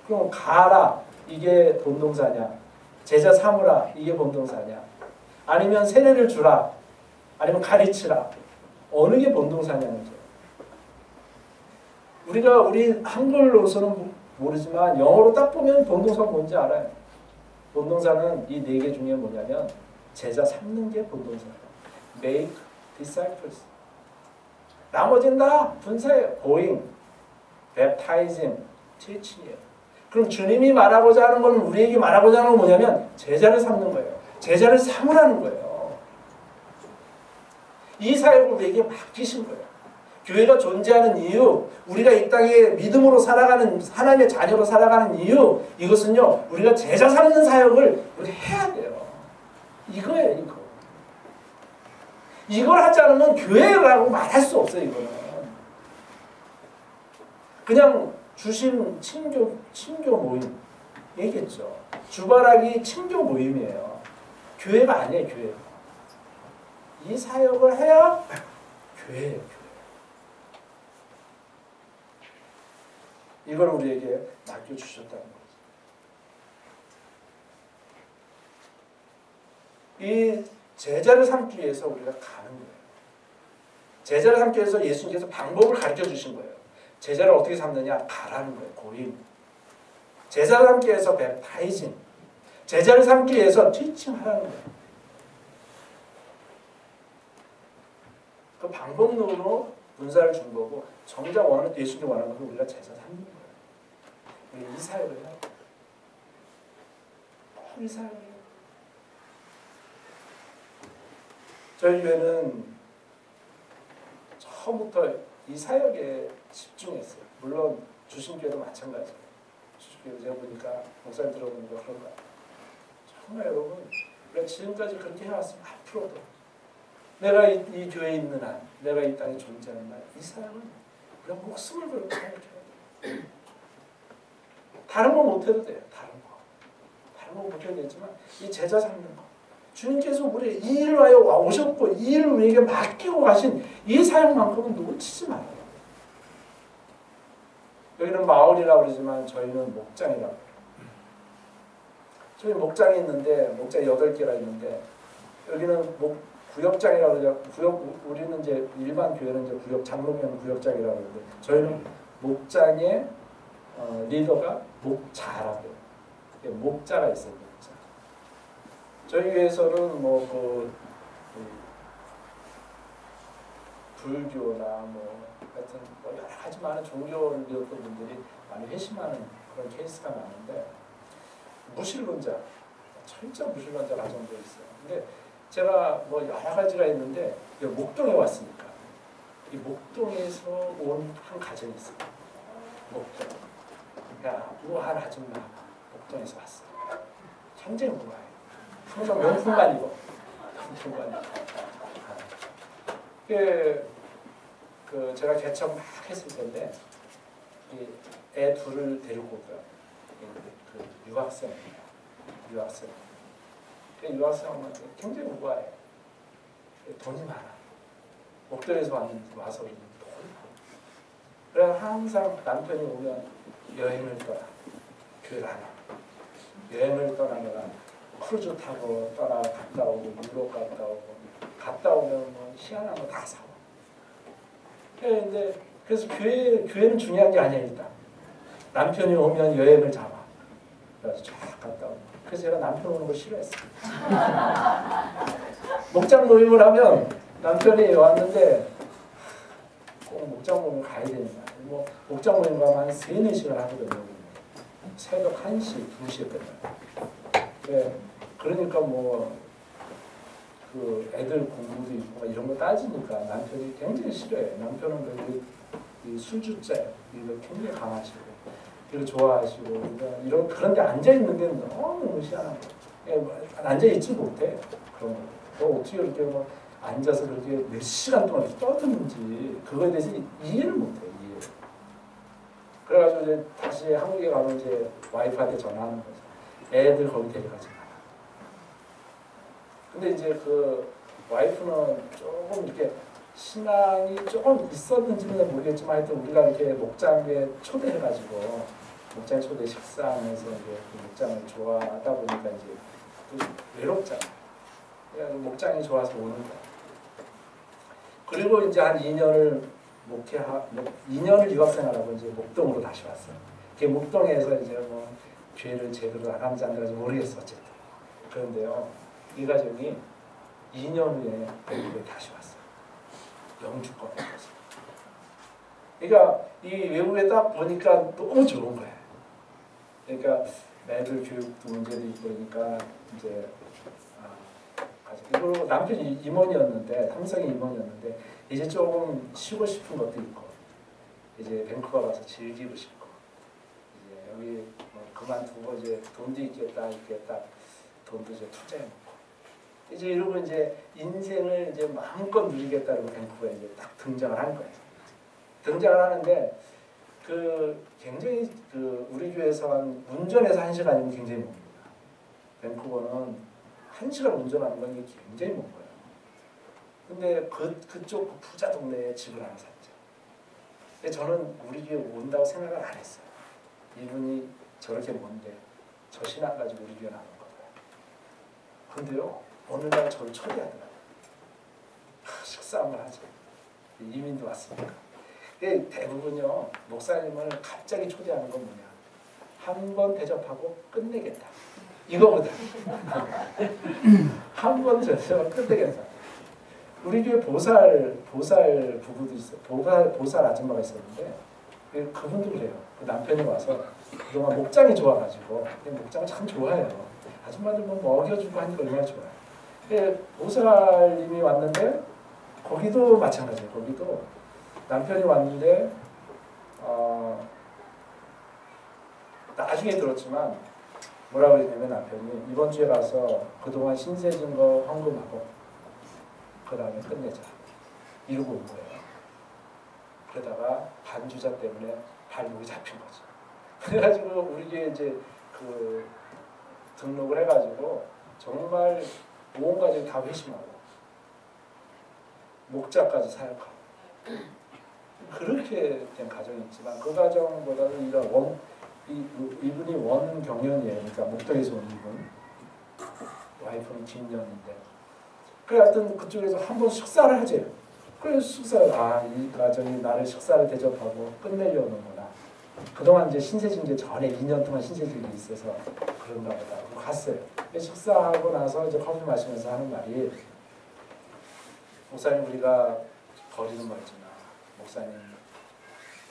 그럼 가라 이게 본동사냐? 제자 삼으라 이게 본동사냐? 아니면 세례를 주라? 아니면 가르치라? 어느 게 본동사냐는 거죠. 우리 한글로서는 모르지만 영어로 딱 보면 본동사가 뭔지 알아요. 본동사는 이 4개 중에 뭐냐면 제자 삼는 게 본동사예요. Make disciples. 나머지는 다 분사예요. Going, baptizing, teaching이에요. 그럼 주님이 말하고자 하는 건 우리에게 말하고자 하는 건 뭐냐면 제자를 삼는 거예요. 제자를 삼으라는 거예요. 이 사역을 우리에게 맡기신 거예요. 교회가 존재하는 이유, 우리가 이 땅에 믿음으로 살아가는 하나님의 자녀로 살아가는 이유, 이것은요 우리가 제자 삼는 사역을 우리 해야 돼요. 이거예요. 이거. 이걸 하지 않으면 교회라고 말할 수 없어요. 이거는 그냥 주신 친교 모임 얘기했죠. 주바라기 친교 모임이에요. 교회가 아니에요. 교회. 이 사역을 해야 교회예요. 교회. 이걸 우리에게 맡겨주셨다는 거죠. 이 제자를 삼기 위해서 우리가 가는 거예요. 제자를 삼기 위해서 예수님께서 방법을 가르쳐 주신 거예요. 제자를 어떻게 삼느냐? 가라는 거예요. 고임. 제자를 삼기 위해서 뱀타이징. 제자를 삼기 위해서 티칭 하라는 거예요. 그 방법론으로 분사를 준 거고 정작 예수님이 원하는 건 우리가 제자 삼는 거예요. 우리 이 사역을 해야 돼요. 이 사역을 해야 돼요. 저희 교회는 처음부터 이 사역에 집중했어요. 물론 주신교회도 마찬가지예요. 주신교회 제가 보니까 목사님 들어보니까 그런 거 같아요. 정말 여러분 우리가 지금까지 그렇게 해왔으면 앞으로도 내가 이 교회에 있는 한, 내가 이 땅에 존재하는 한, 이 사역은 우리가 목숨을 걸고 사역해야 돼요. 다른 거 못해도 돼요. 다른 거 못해도 되지만 이 제자 삼는 거. 주님께서 우리 이 일을 하여 오셨고 이 일을 우리에게 맡기고 가신 이 사역만큼은 놓치지 말아요. 여기는 마을이라고 그러지만 저희는 목장이라고 해요. 저희 목장이 있는데 목장이 8개가 있는데 여기는 구역장이라고 그러죠. 우리는 이제 일반 교회는 이제 장로교는 구역장이라고 그러는데 저희는 목장의 리더가 목자라고 해요. 목자가 있어요. 목자. 저희 교회에서는 불교나 뭐 하여튼 뭐 여러 가지 많은 종교를 믿었던 분들이 많이 회심하는 그런 케이스가 많은데 무신론자, 철저 무신론자 가정도 있어요. 근데 제가 뭐 여러 가지가 있는데 목동에 왔으니까 이 목동에서 온 한 가정이 있어요. 목동. 그러니까 우한 아줌마 목동에서 왔어요. 굉장히 우아해요. 항상 명품만 입어. 명품만 입어. 그 제가 개척 막 했을 텐데 애 둘을 데리고 오고요. 그 유학생. 그 유학생한테 굉장히 우아해. 돈이 많아. 목동에서 와서 돈이 많아. 그래 항상 남편이 오면 여행을 떠나. 교회를 안 와. 여행을 떠나거나 크루즈 타고 갔다 오고 유럽 갔다 오고 갔다 오면 뭐 희한한 거 다 사와. 근데 그래서 교회는 중요한 게 아니야 일단. 남편이 오면 여행을 잡아. 그래서 쫙 갔다 오고. 그래서 제가 남편 오는 거 싫어했어요. 목장 모임을 하면 남편이 왔는데 꼭 목장 모임 가야 되니까. 뭐 목장 모임 가면 한 3-4시간 하거든요. 새벽 1시, 2시에 끝나요. 네. 그러니까 뭐 그 애들 공부도 있고 이런 거 따지니까 남편이 굉장히 싫어해요. 남편은 그 술주자예요. 이거 굉장히 강하시고 이거 좋아하시고 이런 그런데 앉아 있는 게 너무 희한한 거예요. 앉아 있지 못해 그런 거. 뭐 어떻게 이렇게 뭐 앉아서 그렇게 몇 시간 동안 떠드는지 그거에 대해서 이해를 못해요. 그래가지고 이제 다시 한국에 가면 이제 와이프한테 전화하는 거죠. 애들 거기 데려가지 마. 근데 이제 그 와이프는 조금 이렇게 신앙이 조금 있었는지는 모르겠지만 하여튼 우리가 이렇게 목장에 초대해가지고 목장 초대 식사하면서 이제 그 목장을 좋아하다 보니까 이제 또 외롭잖아요. 그래서 목장이 좋아서 오는 거예요. 그리고 이제 한 2년을 2년을 유학생활하고 이제 목동으로 다시 왔어요. 그 목동에서 이제 뭐 교회를 제대로 나가는지 안 나가는지 모르겠어 어쨌든. 그런데요. 이 가정이 2년 후에 외국에 다시 왔어요. 영주권에 가서. 그러니까 이 외국에 딱 보니까 너무 좋은 거예요. 그러니까 애들 교육도 문제도 있고 그러니까 이제 그리고 남편이 임원이었는데 삼성의 임원이었는데 이제 조금 쉬고 싶은 것도 있고 이제 밴쿠버 가서 즐기고 싶고 이제 여기 뭐 그만두고 이제 돈도 있겠다 돈도 이제 투자해놓고 이제 이러고 이제 인생을 이제 마음껏 누리겠다고 밴쿠버에 이제 딱 등장을 한 거예요. 등장을 하는데 그 굉장히 그 우리 교회에서 운전해서 1시간이면 굉장히 멉니다. 밴쿠버는 1시간 운전하는 건 이게 굉장히 먼 거예요. 근데 그쪽 그 부자 동네에 집을 하나 샀죠. 근데 저는 우리 교회 온다고 생각을 안 했어요. 이분이 저렇게 먼데 저 신앙 가지고 우리 교회 나온 거예요. 근데요. 어느 날 저를 초대하더라고요. 식사 한번 하자. 이민도 왔으니까. 대부분요. 목사님을 갑자기 초대하는 건 뭐냐. 한 번 대접하고 끝내겠다. 이거거든. 한 번 대접하고 끝내겠다. 우리 교회 보살 부부도 있어요. 보살 아줌마가 있었는데 그분도 그래요. 그 남편이 와서 그동안 목장이 좋아가지고 목장을 참 좋아해요. 아줌마들 뭐 먹여주고 하니까 얼마나 좋아요. 보살님이 왔는데 거기도 마찬가지예요. 거기도 남편이 왔는데 나중에 들었지만 뭐라고 했냐면 남편이 이번 주에 가서 그동안 신세진 거 헌금하고 그 다음에 끝내자 이러고 온 거예요. 그러다가 반주자 때문에 발목이 잡힌 거죠. 그래가지고 우리 교회 이제 그 등록을 해가지고 정말 온 가족이 다 회심하고 목자까지 사역하고 그렇게 된 가정이 있지만 그 가정보다는 이분이 원경연이에요. 그러니까 목동에서 온 이분 와이프는 김연인데 그래 하여튼 그쪽에서 한번 식사를 하재요. 그래서 식사를 이 가정이 나를 식사를 대접하고 끝내려는구나. 그동안 이제 신세진제 전에 2년 동안 신세진이 있어서 그런가 보다. 그리고 갔어요. 식사하고 나서 이제 커피 마시면서 하는 말이 목사님 우리가 거리는 멀지만 목사님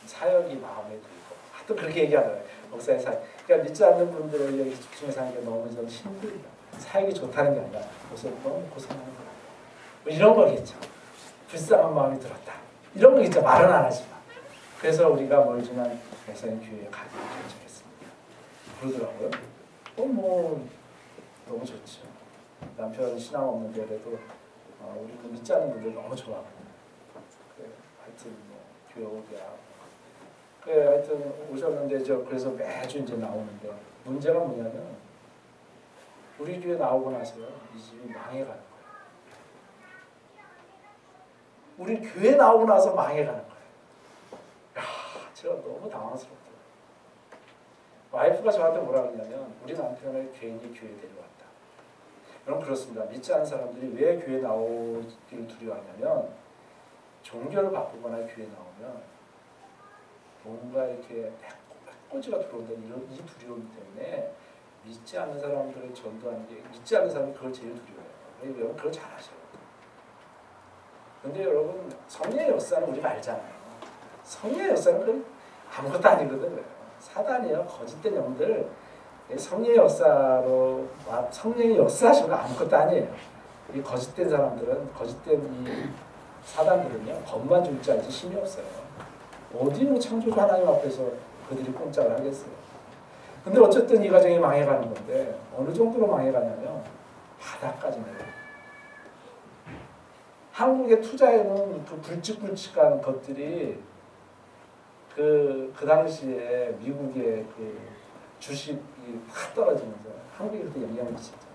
사역이 마음에 들고 하여튼 그렇게 얘기하더라고요. 목사님 사역. 그러니까 믿지 않는 분들을 여기 집중해서 하는 게 너무 좀 힘들다. 사역이 좋다는 게 아니라 목사님 너무 고생하는 거야. 뭐 이런 거겠죠. 불쌍한 마음이 들었다. 이런 거겠죠. 말은 안 하지만. 그래서 우리가 멀지만 목사님 교회에 가기로 결정했습니다. 그러더라고요. 뭐 너무 좋죠. 남편은 신앙 없는데 그래도 우리도 믿지 않는 분들 너무 좋아하고 그래, 하여튼 뭐 교회 오기야. 그래 하여튼 오셨는데 그래서 매주 이제 나오는데 문제가 뭐냐면 우리 교회 나오고 나서요 이 집이 망해가는 거예요. 우리 교회 나오고 나서 망해가는 거예요. 야, 제가 너무 당황스럽더라고요. 와이프가 저한테 뭐라 그러냐면 우리 남편을 괜히 교회 데려왔다. 그럼 그렇습니다. 믿지 않는 사람들이 왜 교회 나오기를 두려워하냐면 종교를 바꾸거나 교회 나오면 뭔가 이렇게 꼬지가 들어온다는 이 두려움 때문에 믿지 않는 사람들을 전도하는 게 믿지 않는 사람이 그걸 제일 두려워해요. 여러분 그걸 잘 아셔요. 근데 여러분 성령의 역사는 우리가 알잖아요. 성령의 역사는 그건 아무것도 아니거든요. 사단이요 거짓된 영들 성령의 역사로 성령의 역사하신 거 아무것도 아니에요. 이 거짓된 사람들은 거짓된 이 사단들은요 겁만 줄 줄 알지 힘이 없어요. 어디 뭐 창조주 하나님 앞에서 그들이 꼼짝을 하겠어요. 근데 어쨌든 이 가정이 망해가는 건데 어느 정도로 망해가냐면 바닥까지 내려요. 한국에 투자해놓은 그 굵직굵직한 것들이 그 당시에 미국의 그 주식이 확 떨어지면서 한국에 그렇게 영향을 미쳤죠.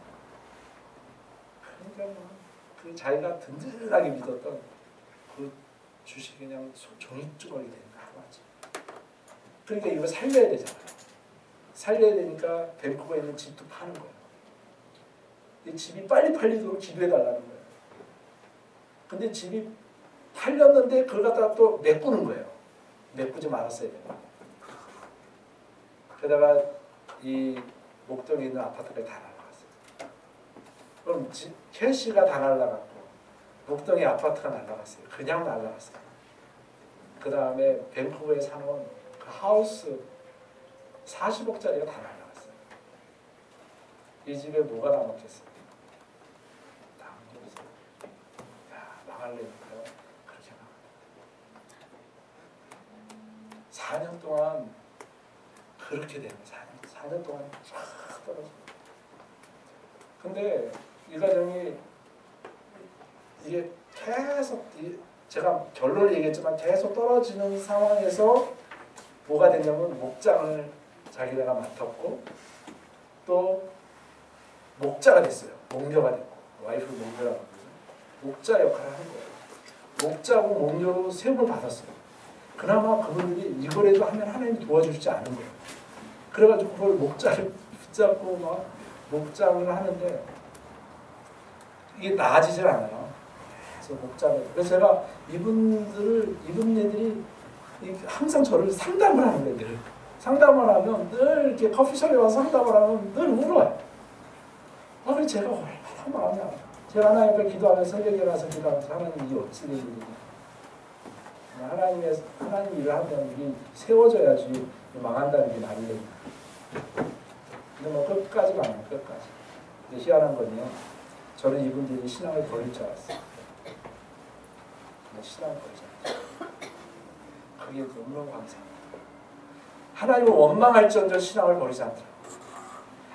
그러니까 그 자기가 든든하게 믿었던 그 주식이 그냥 종이조각이 되는 거 하루아침. 그러니까 이거 살려야 되잖아요. 살려야 되니까 밴쿠버에 있는 집도 파는 거예요. 이 집이 빨리 팔리도록 기도해달라는 거예요. 근데 집이 팔렸는데 그걸 갖다가 또 메꾸는 거예요. 메꾸지 말았어야 돼요. 게다가 이 목동에 있는 아파트가 다 날라갔어요. 그럼 캐시가 다 날라갔고 목동의 아파트가 날라갔어요. 그냥 날라갔어요. 그 다음에 밴쿠버에 사놓은 그 하우스 40억짜리가 다 날라갔어요. 이 집에 뭐가 남았겠어요? 남은 게 없어요. 야, 망할래니까요. 그렇게 망합니다. 4년 동안 그렇게 되는 4년 동안 쫙 떨어져요. 근데 이 가정이 이게 계속 제가 결론을 얘기했지만 계속 떨어지는 상황에서 뭐가 됐냐면 목장을 자기네가 맡았고 또 목자가 됐어요. 목녀가 됐고 와이프 목녀라고 하거든요. 목자 역할을 한 거예요. 목자고 목녀로 세움을 받았어요. 그나마 그분들이 이거라도 하면 하나님이 도와주지 않은 거예요. 그래가지고 그걸 목자를 붙잡고 막 목장을 하는데 이게 나아지질 않아요. 그래서 목장을 그래서 제가 이분네들이 항상 저를 상담을 하는 거예요. 늘. 상담을 하면 늘 이렇게 커피숍에 와서 상담을 하면 늘 울어요. 그래서 제가 얼마나 마음이 아파요. 제가 하나님 앞에 기도하면서 새벽에 일어나서 기도하면서 하나님 이게 어찌 된 일이냐. 하나님 일을 하면 이게 세워져야지 망한다는 게 말이 됩니다. 근데 뭐 끝까지 가요. 끝까지. 근데 희한한 건요. 저는 이분들이 신앙을 버릴 줄 알았어요. 근데 신앙을 버리지 않았어요. 그게 너무너무 감사합니다. 하나님을 원망할지언정 신앙을 버리지 않더라고요.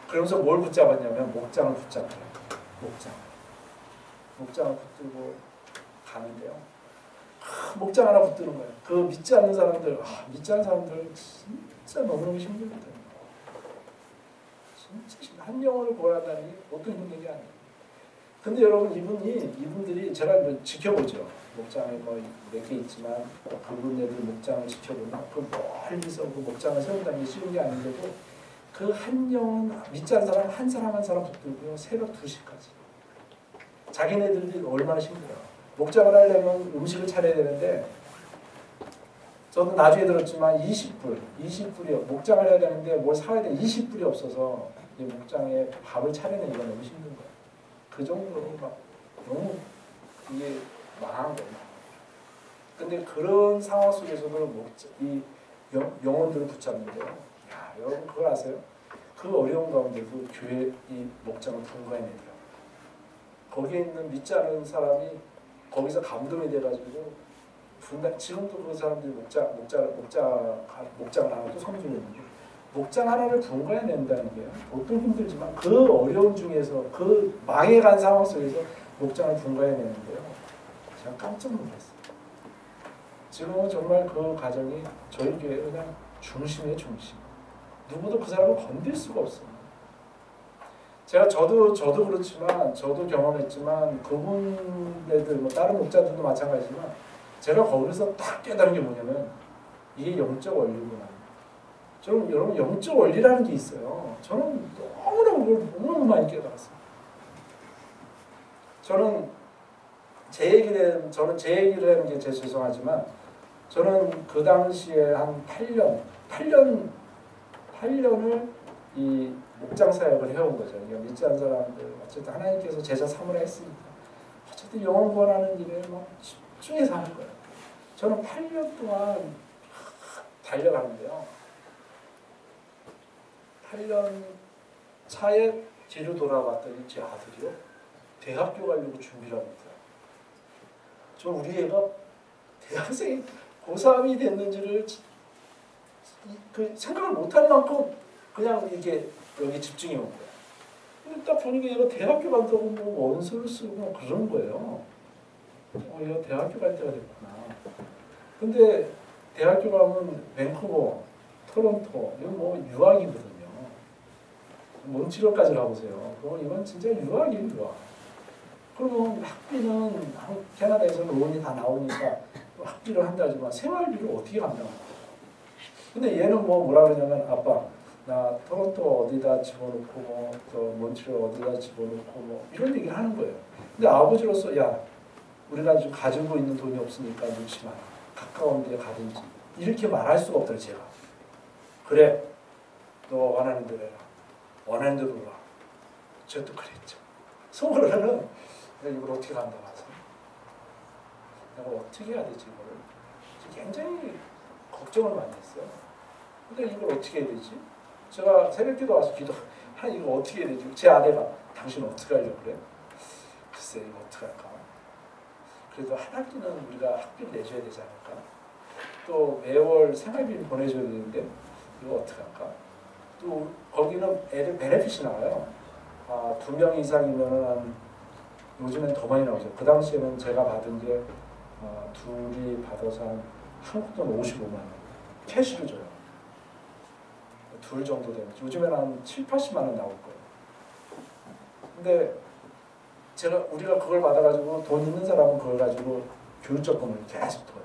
그러면서 뭘 붙잡았냐면 목장을 붙잡더라고요. 목장을 붙들고 가는데요. 목장 하나 붙드는 거예요. 그 믿지 않는 사람들, 믿지 않는 사람들 진짜 너무너무 힘들거든요. 진짜 한 영혼을 구원한다는 게 보통 힘든 게 아니에요. 근데 여러분 이분들이 제가 지켜보죠. 목장에 뭐 몇 개 있지만 그분들 목장을 지켜보면 그 멀리서 그 목장을 세운다는 게 쉬운 게 아닌데도 그 한 영혼 믿지 않는 사람 한 사람 붙들고요. 새벽 2시까지. 자기네들이 얼마나 힘들어요. 목장을 하려면 음식을 차려야 되는데 저도 나중에 들었지만 20불이요. 목장을 해야 되는데 뭘 사야 돼 20불이 없어서 이 목장에 밥을 차려내기가 너무 힘든 거예요. 그 정도로 막 너무 이게 망한 거예요. 근데 그런 상황 속에서도 이 영혼들을 붙잡는데요. 야, 여러분 그걸 아세요? 그 어려운 가운데도 교회 이 목장을 분과해내더라고요. 거기에 있는 믿지 않은 사람이 거기서 감동이 돼가지고 지금도 그 사람들이 목장을 하나 또 섬기고 있는데 목장 하나를 분과해낸다는 게 보통 힘들지만 그 어려움 중에서 그 망해간 상황 속에서 목장을 분과해내는데요. 제가 깜짝 놀랐어요. 지금은 정말 그 가정이 저희 교회 그냥 중심의 중심. 누구도 그 사람을 건들 수가 없어요. 저도 그렇지만 저도 경험했지만 그분들 뭐 다른 목자들도 마찬가지지만 제가 거기서 딱 깨달은 게 뭐냐면 이게 영적 원리구나. 저는 여러분 영적 원리라는 게 있어요. 저는 너무너무 많이 깨달았어요. 저는 제 얘기를 하는 게 제일 죄송하지만 저는 그 당시에 한 8년을 이 목장 사역을 해온 거죠. 믿지 않는 사람들 어쨌든 하나님께서 제자 삼으라 했으니까 어쨌든 영혼 구원하는 일에 막 집중해서 하는 거예요. 저는 8년 동안 달려가는데요. 8년 차에 뒤로 돌아봤더니 제 아들이요 대학교 가려고 준비를 하고 있더라고요. 저 우리 애가 대학생이 고3이 됐는지를 생각을 못할 만큼 그냥 이게 여기 집중해 온 거야. 근데 딱 보니까 얘가 대학교 간다고 뭐 원서를 쓰고 그런 거예요. 얘가 대학교 갈 때가 됐구나. 근데 대학교 가면 밴쿠버, 토론토 이건 뭐 유학이거든요. 몬트리올까지 가보세요. 그럼 이건 진짜 유학이에요, 유학. 그러면 학비는 캐나다에서 로운이 다 나오니까 학비를 한다지만 생활비를 어떻게 감당할까? 근데 얘는 뭐라 그러냐면 아빠 나 토론토 어디다 집어넣고 또 몬트리올 어디다 집어넣고 이런 얘기를 하는 거예요. 근데 아버지로서 야 우리가 지금 가지고 있는 돈이 없으니까 놓지 마라. 가까운 데 가든지 이렇게 말할 수가 없더라 제가. 그래 너 원하는 대로 해라. 원하는 대로 놀아. 저도 그랬죠. 속으로는 이걸 어떻게 감당하지? 내가 어떻게 해야 되지 이거를? 굉장히 걱정을 많이 했어요. 근데 이걸 어떻게 해야 되지? 제가 새벽기도 와서 이거 어떻게 해야 되지? 제 아내가 당신 어떻게 하려고 그래? 글쎄 이거 어떻게 할까? 그래도 한 학기는 우리가 학비를 내줘야 되지 않을까? 또 매월 생활비를 보내줘야 되는데 이거 어떻게 할까? 또 거기는 애들 베네핏이 나와요. 2명 이상이면 요즘엔 더 많이 나오죠. 그 당시에는 제가 받은 게 둘이 받아서 한국 돈 55만 원 캐시로 줘요. 둘 정도 되면 요즘에는 한 7, 80만 원 나올 거예요. 근데 우리가 그걸 받아가지고 돈 있는 사람은 그걸 가지고 교육적금을 계속 둬요.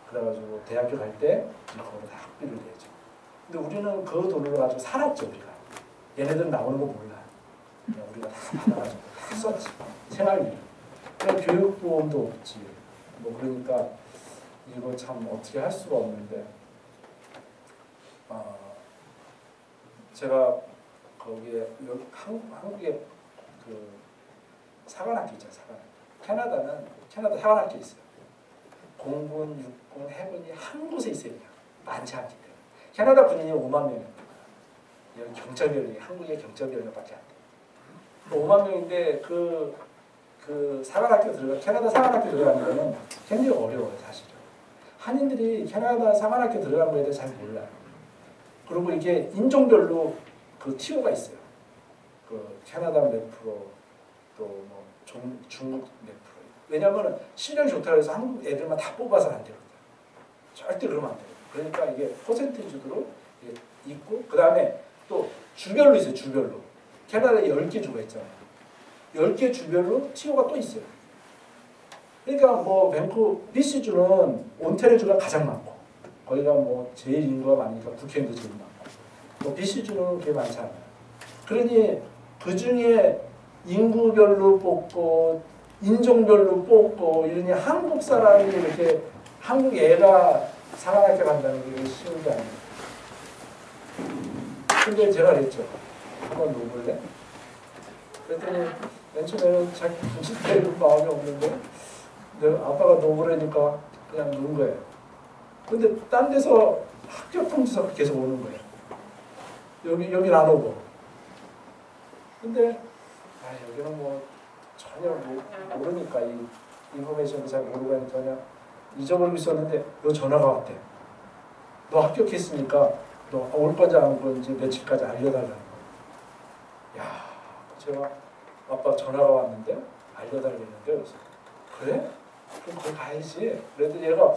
그래가지고 대학교 갈 때 그걸로 다 학비를 내죠. 근데 우리는 그 돈으로 가지고 살았죠 우리가. 얘네들은 나오는 거 몰라. 그냥 우리가 다 받아가지고 다 썼지. 생활비. 그냥 교육보험도 없지. 뭐 그러니까 이거 참 어떻게 할 수가 없는데 제가 거기에 한국에 그 사관학교 있잖아요. 사관학교. 캐나다 사관학교 있어요. 공군, 육군, 해군이 한 곳에 있어요. 그냥. 많지 않기 때문에. 캐나다 군인이 5만 명입니다. 여기 경찰병력이 한국의 경찰병력밖에 안 돼요. 5만 명인데 그 사관학교 캐나다 사관학교 들어가는 거는 굉장히 어려워요, 사실은. 한인들이 캐나다 사관학교 들어간 거에 대해서 잘 몰라요. 그리고 이게 인종별로 그 티오가 있어요. 그 캐나다 몇 프로, 또 뭐 중국 몇 프로. 왜냐하면 실력이 좋다고 해서 한국 애들만 다 뽑아서 안 되거든요. 절대 그러면 안 돼요. 그러니까 이게 퍼센티지로 있고, 그 다음에 또 주별로 있어요, 주별로. 캐나다에 10개 주가 있잖아요. 10개 주별로 티오가 또 있어요. 그러니까 뭐 BC주는 온타리오주가 가장 많고, 거기가 뭐 제일 인구가 많으니까 국회의원도 제일 많고, 뭐 BC주는 그게 많지 않아요. 그러니 그 중에 인구별로 뽑고 인종별로 뽑고 이러니 한국 사람이 이렇게 한국 애가 사관학교 간다는 게 쉬운 게 아니에요. 근데 제가 그랬죠. 한번 놓을래? 그랬더니 맨 처음에는 자기 부식될 마음이 없는데 내가 아빠가 놓으라니까 그냥 노는 거예요. 근데 딴 데서 합격 통지서가 계속 오는 거예요. 여기는 안 오고. 근데 여기는 뭐 전혀 모르니까 이 인포메이션도 잘 모르고 하니까 그냥 잊어버리고 있었는데 너 전화가 왔대. 너 합격했으니까 너 올 건지 안 올 건지 며칠까지 알려달라는 거야. 야, 제가 아빠 전화가 왔는데 알려달라는데 그래서 그래? 그럼 거기 가야지. 그래도 얘가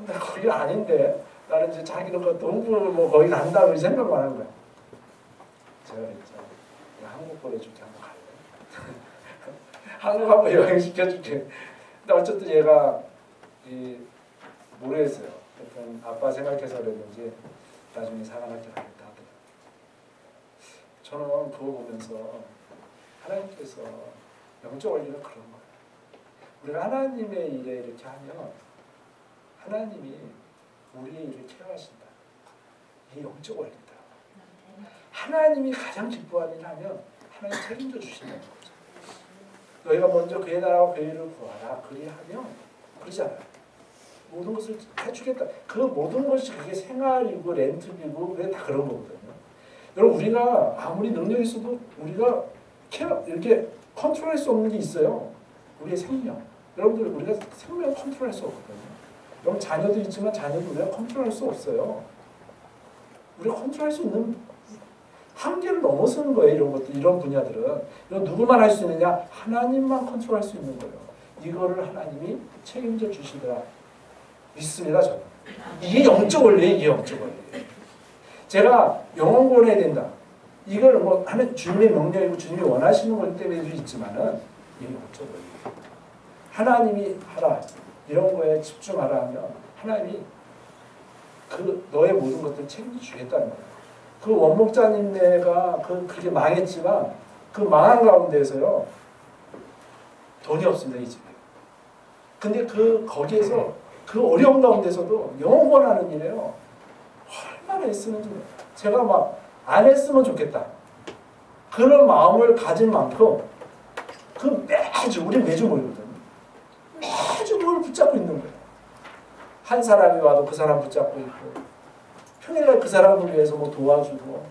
나 거기 아닌데 나는 이제 자기는 그 동부 뭐 거기 간다고 생각만 하는 거야. 제가 그랬죠. 한국 보내줄게 한번 갈래? 한국 한번 여행 시켜줄게. 근데 어쨌든 얘가 모르겠어요. 하여튼 아빠 생각해서 그랬는지 나중에 사관학교 가겠다 하더라고요. 저는 그거 보면서 하나님께서 영적 원리는 그런 거예요. 우리가 하나님의 일에 이렇게 하면 하나님이 우리의 일을 케어하신다. 이게 영적 원리다. 하나님이 가장 기뻐하는 일 하면 하나님 책임져 주신다는 거죠. 너희가 먼저 그의 나라와 그의 일을 구하라. 그리하면 그러잖아요. 모든 것을 해주겠다. 그 모든 것이 그게 생활이고 렌트비고 그게 다 그런 거거든요. 여러분 우리가 아무리 능력이 있어도 우리가 이렇게 컨트롤할 수 없는 게 있어요. 우리의 생명. 여러분들 우리가 생명을 컨트롤할 수 없거든요. 여러분 자녀도 있지만 자녀도 우리가 컨트롤할 수 없어요. 우리가 컨트롤할 수 있는 한계를 넘어서는 거예요. 이런 것들, 이런 분야들은. 이건 누구만 할 수 있느냐? 하나님만 컨트롤할 수 있는 거예요. 이거를 하나님이 책임져 주시더라. 믿습니다, 저는. 이게 영적 원리예요, 이게 영적 원리예요. 제가 영혼 구원해야 된다. 이걸 뭐 하는 주님의 명령이고 주님이 원하시는 것 때문에도 있지만은 이게 영적 원리예요. 하나님이 하라. 이런 거에 집중하라 하면 하나님이 그 너의 모든 것들을 책임져 주겠다는 거예요. 그 원목자님네가 그렇게 망했지만 그 망한 가운데서요 돈이 없습니다, 이 집에. 근데 거기에서 그 어려운 가운데서도 영원하는 일이에요. 얼마나 애쓰는지 제가 막 안 했으면 좋겠다. 그런 마음을 가진 만큼 우리 매주 모이거든요. 매주 뭘 붙잡고 있는 거예요. 한 사람이 와도 그 사람 붙잡고 있고 평일날 그 사람을 위해서 뭐 도와주고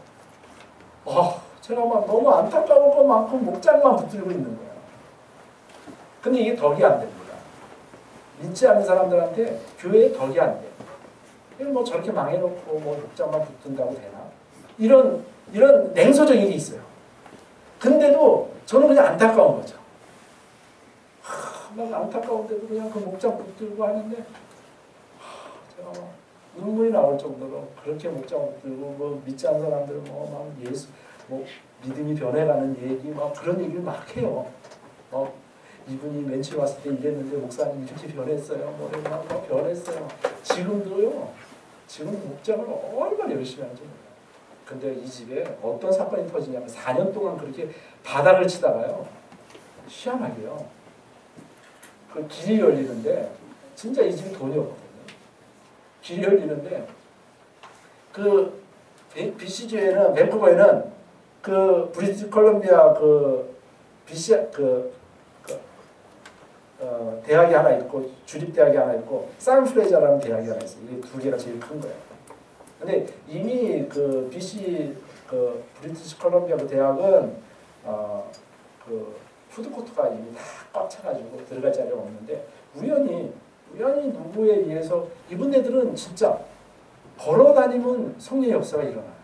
제가 막 너무 안타까운 것만큼 목장만 붙들고 있는 거예요. 근데 이게 덕이 안 됩니다. 믿지 않는 사람들한테 교회에 덕이 안 돼요. 뭐 저렇게 망해놓고 뭐 목장만 붙든다고 되나? 이런 냉소적인 게 있어요. 근데도 저는 그냥 안타까운 거죠. 막 안타까운데도 그냥 그 목장 붙들고 하는데 제가 막 눈물이 나올 정도로 그렇게 목장 붙들고 뭐 믿지 않는 사람들 막 예수 믿음이 변해가는 얘기 막 그런 얘기를 막 해요. 이분이 맨 처음 왔을 때 이랬는데 목사님 이렇게 변했어요. 막 변했어요. 지금 목장을 얼마나 열심히 하는지 몰라요. 근데 이 집에 어떤 사건이 터지냐면 4년 동안 그렇게 바닥을 치다가요. 희한하게요. 그 길이 열리는데 진짜 이 집이 돈이 없거든요. 길이 열리는데 그 BC주에는 밴쿠버에는 그 브리티시 콜롬비아 대학이 하나 있고 주립대학이 하나 있고 산프레자라는 대학이 하나 있어요. 이게 두 개가 제일 큰 거예요. 근데 이미 그 브리티시 콜롬비아 그 대학은 푸드코트가 이미 다 꽉 차가지고 들어갈 자리가 없는데 우연히 누구에 의해서 이분네들은 진짜 걸어다니면 성령의 역사가 일어나요.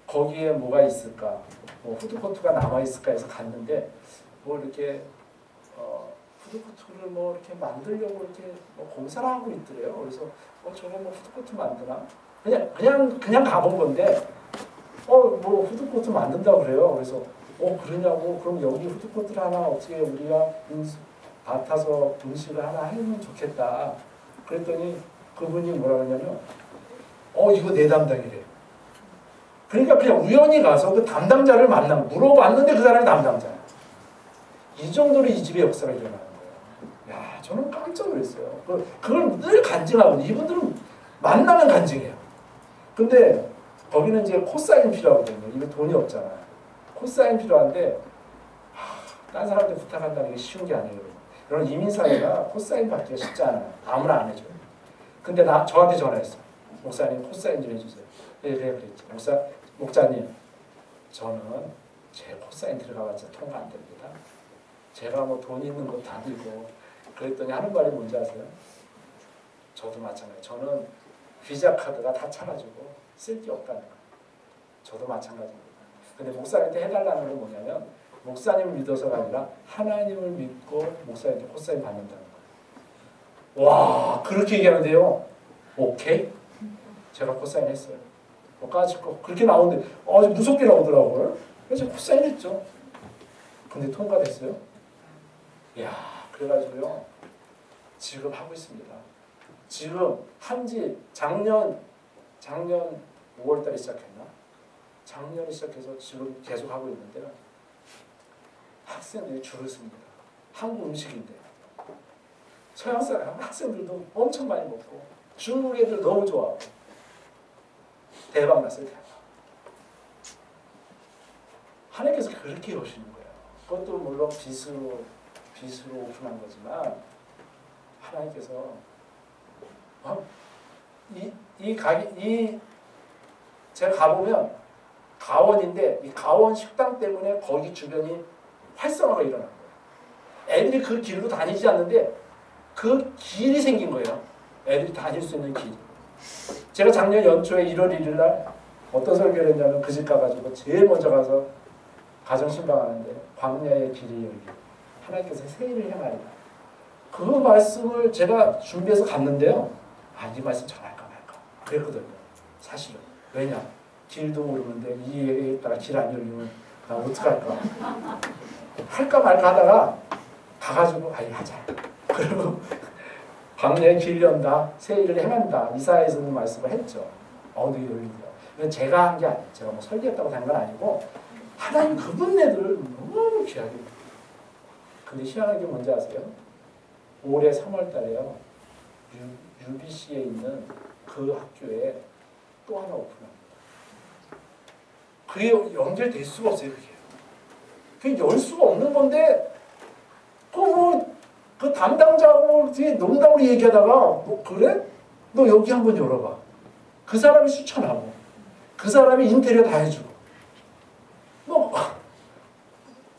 거기에 뭐가 있을까? 뭐 푸드코트가 남아 있을까 해서 갔는데 뭐 이렇게 푸드코트를 뭐 이렇게 만들려고 이렇게 뭐 공사를 하고 있더래요. 그래서 저거 뭐 푸드코트 만드나? 그냥 가본 건데 뭐 푸드코트 만든다고 그래요. 그래서 그러냐고 그럼 여기 푸드코트를 하나 어떻게 우리가 맡아서 음식을 하나 해면 좋겠다. 그랬더니 그분이 뭐라 그러냐면 이거 내 담당이래. 그러니까 그냥 우연히 가서 그 담당자를 물어봤는데 그 사람이 담당자야. 이 정도로 이 집의 역사가 일어나는 거예요. 야, 저는 깜짝 놀랐어요. 그걸 늘 간증하고 이분들은 만나면 간증해요. 근데 거기는 이제 코사인 필요하거든요. 이거 돈이 없잖아요. 코사인 필요한데 딴 사람한테 부탁한다는 게 쉬운 게 아니에요. 이런 이민사회가 코사인 받기가 쉽지 않아요. 아무나 안 해줘요. 근데 저한테 전화했어. 목사님 코사인 좀 해주세요. 네, 그랬지. 목사님 저는 제 코사인 들어가봤자 통과 안 됩니다. 제가 뭐 돈 있는 것도 아니고. 그랬더니 하는 말이 뭔지 아세요? 저도 마찬가지예요. 저는 비자 카드가 다 차가지고 쓸 게 없다는 거예요. 저도 마찬가지입니다. 근데 목사님한테 해달라는 건 뭐냐면 목사님을 믿어서가 아니라 하나님을 믿고 목사님한테 코사인 받는다는 거예요. 와, 그렇게 얘기하는데요. 오케이? 제가 코사인 했어요. 까짓거 그렇게 나오는데 아주 무섭게 나오더라고요. 그래서 코사인 했죠. 근데 통과됐어요. 이야, 그래가지고요. 지금 하고 있습니다. 지금 한지 작년 5월달에 시작했나? 작년에 시작해서 지금 계속 하고 있는데요. 학생들이 줄을 섭니다. 한국 음식인데 서양 사람 학생들도 엄청 많이 먹고 중국 애들 너무 좋아하고 대박 났어요. 대박. 하나님께서 그렇게 오시는 거예요. 그것도 물론 빚으로 오픈한 거지만 하나님께서 제가 가보면 가원인데 이 가원 식당 때문에 거기 주변이 활성화가 일어난 거예요. 애들이 그 길로 다니지 않는데 그 길이 생긴 거예요. 애들이 다닐 수 있는 길. 제가 작년 연초에 1월 1일 날 어떤 설교를 했냐면 그 집 가가지고 제일 먼저 가서 가정신방하는데 광야의 길이 열리고 하나님께서 새 일을 행하리라. 그 말씀을 제가 준비해서 갔는데요. 이 말씀 전할까 말까 그랬거든요. 사실은. 왜냐? 길도 모르는데 이 얘기에 있다가 길 안 열리면 나 어떡할까? 할까 말까 하다가 가가지고 하자. 그리고 광야의 길 연다. 새 일을 행한다. 이사야에서는 말씀을 했죠. 어디 열리고요. 제가 한 게 아니에요. 제가 뭐 설계했다고 한 건 아니고 하나님 그분네들을 너무 귀하게. 근데 희한한 게 뭔지 아세요? 올해 3월 달에요. UBC에 있는 그 학교에 또 하나 오픈합니다. 그게 연결될 수가 없어요. 그게 열 수가 없는 건데 그 담당자하고 뒤에 농담으로 얘기하다가 뭐 그래? 너 여기 한번 열어봐. 그 사람이 추천하고 그 사람이 인테리어 다 해주고 뭐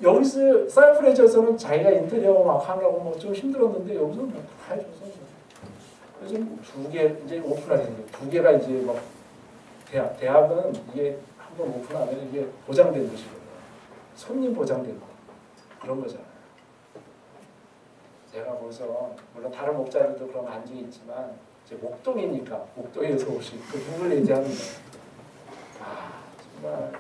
여기서 사이프레즈에서는 자기가 인테리어 막 하려고 뭐 좀 힘들었는데 여기서는 다 해줘서 요즘 2개 이제 오픈하는데 2개가 이제 막 대학은 이게 한번 오픈하면 이게 보장된 것이거든요. 손님 보장된 거 그런 거잖아요. 제가 거기서 물론 다른 목자들도 그런 안중이 있지만 이제 목동이니까 목동에서 오신 그 누굴 얘기하는 거예요. 정말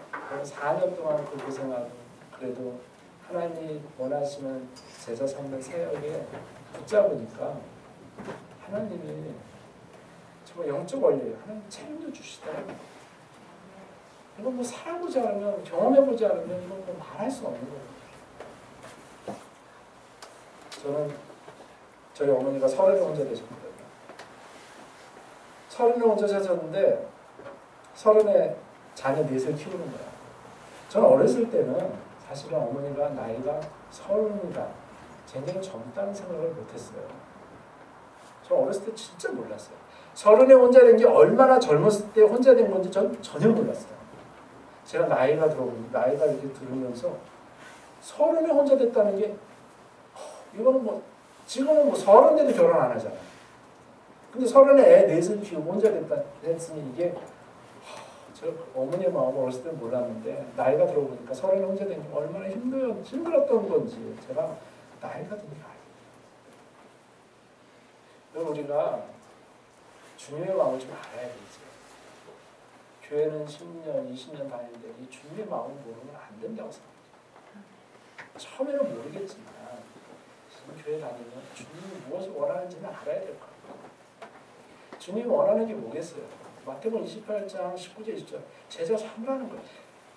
4년 동안 그 고생하고 그래도 하나님이 원하시는 제자 삼는 사역에 붙잡으니까 하나님이 정말 영적 원리예요. 하나님 책임도 주시더라고요. 이건 뭐 살아보지 않으면 경험해보지 않으면 이건 뭐 말할 수 없는 거예요. 저는 저희 어머니가 30에 혼자 되셨거든요. 30에 혼자 되셨는데 30에 자녀 넷을 키우는 거야. 저는 어렸을 때는 사실은 어머니가 나이가 30이다. 굉장히 젊다는 생각을 못했어요. 저 어렸을 때 진짜 몰랐어요. 30에 혼자 된 게 얼마나 젊었을 때 혼자 된 건지 전 전혀 몰랐어요. 제가 나이가 이렇게 들으면서 30에 혼자 됐다는 게 이거는 뭐 지금은 뭐 30대도 결혼 안 하잖아요. 근데 30에 애 넷을 키우고 혼자 됐으니 이게 저 어머니의 마음을 어렸을 때는 몰랐는데 나이가 들어보니까 30에 혼자 된 게 얼마나 힘들었던 건지 제가 나이가 든 게 아니에요. 우리가 주님의 마음을 좀 알아야 되지. 교회는 10년, 20년 다니는데 이 주님의 마음을 모르면 안 된다고 생각해요. 처음에는 모르겠지만 지금 교회 다니면 주님이 무엇을 원하는지는 알아야 될 거예요. 주님이 원하는 게 뭐겠어요? 마태복음 28장 19절 20절 제자 삼으라는 거예요.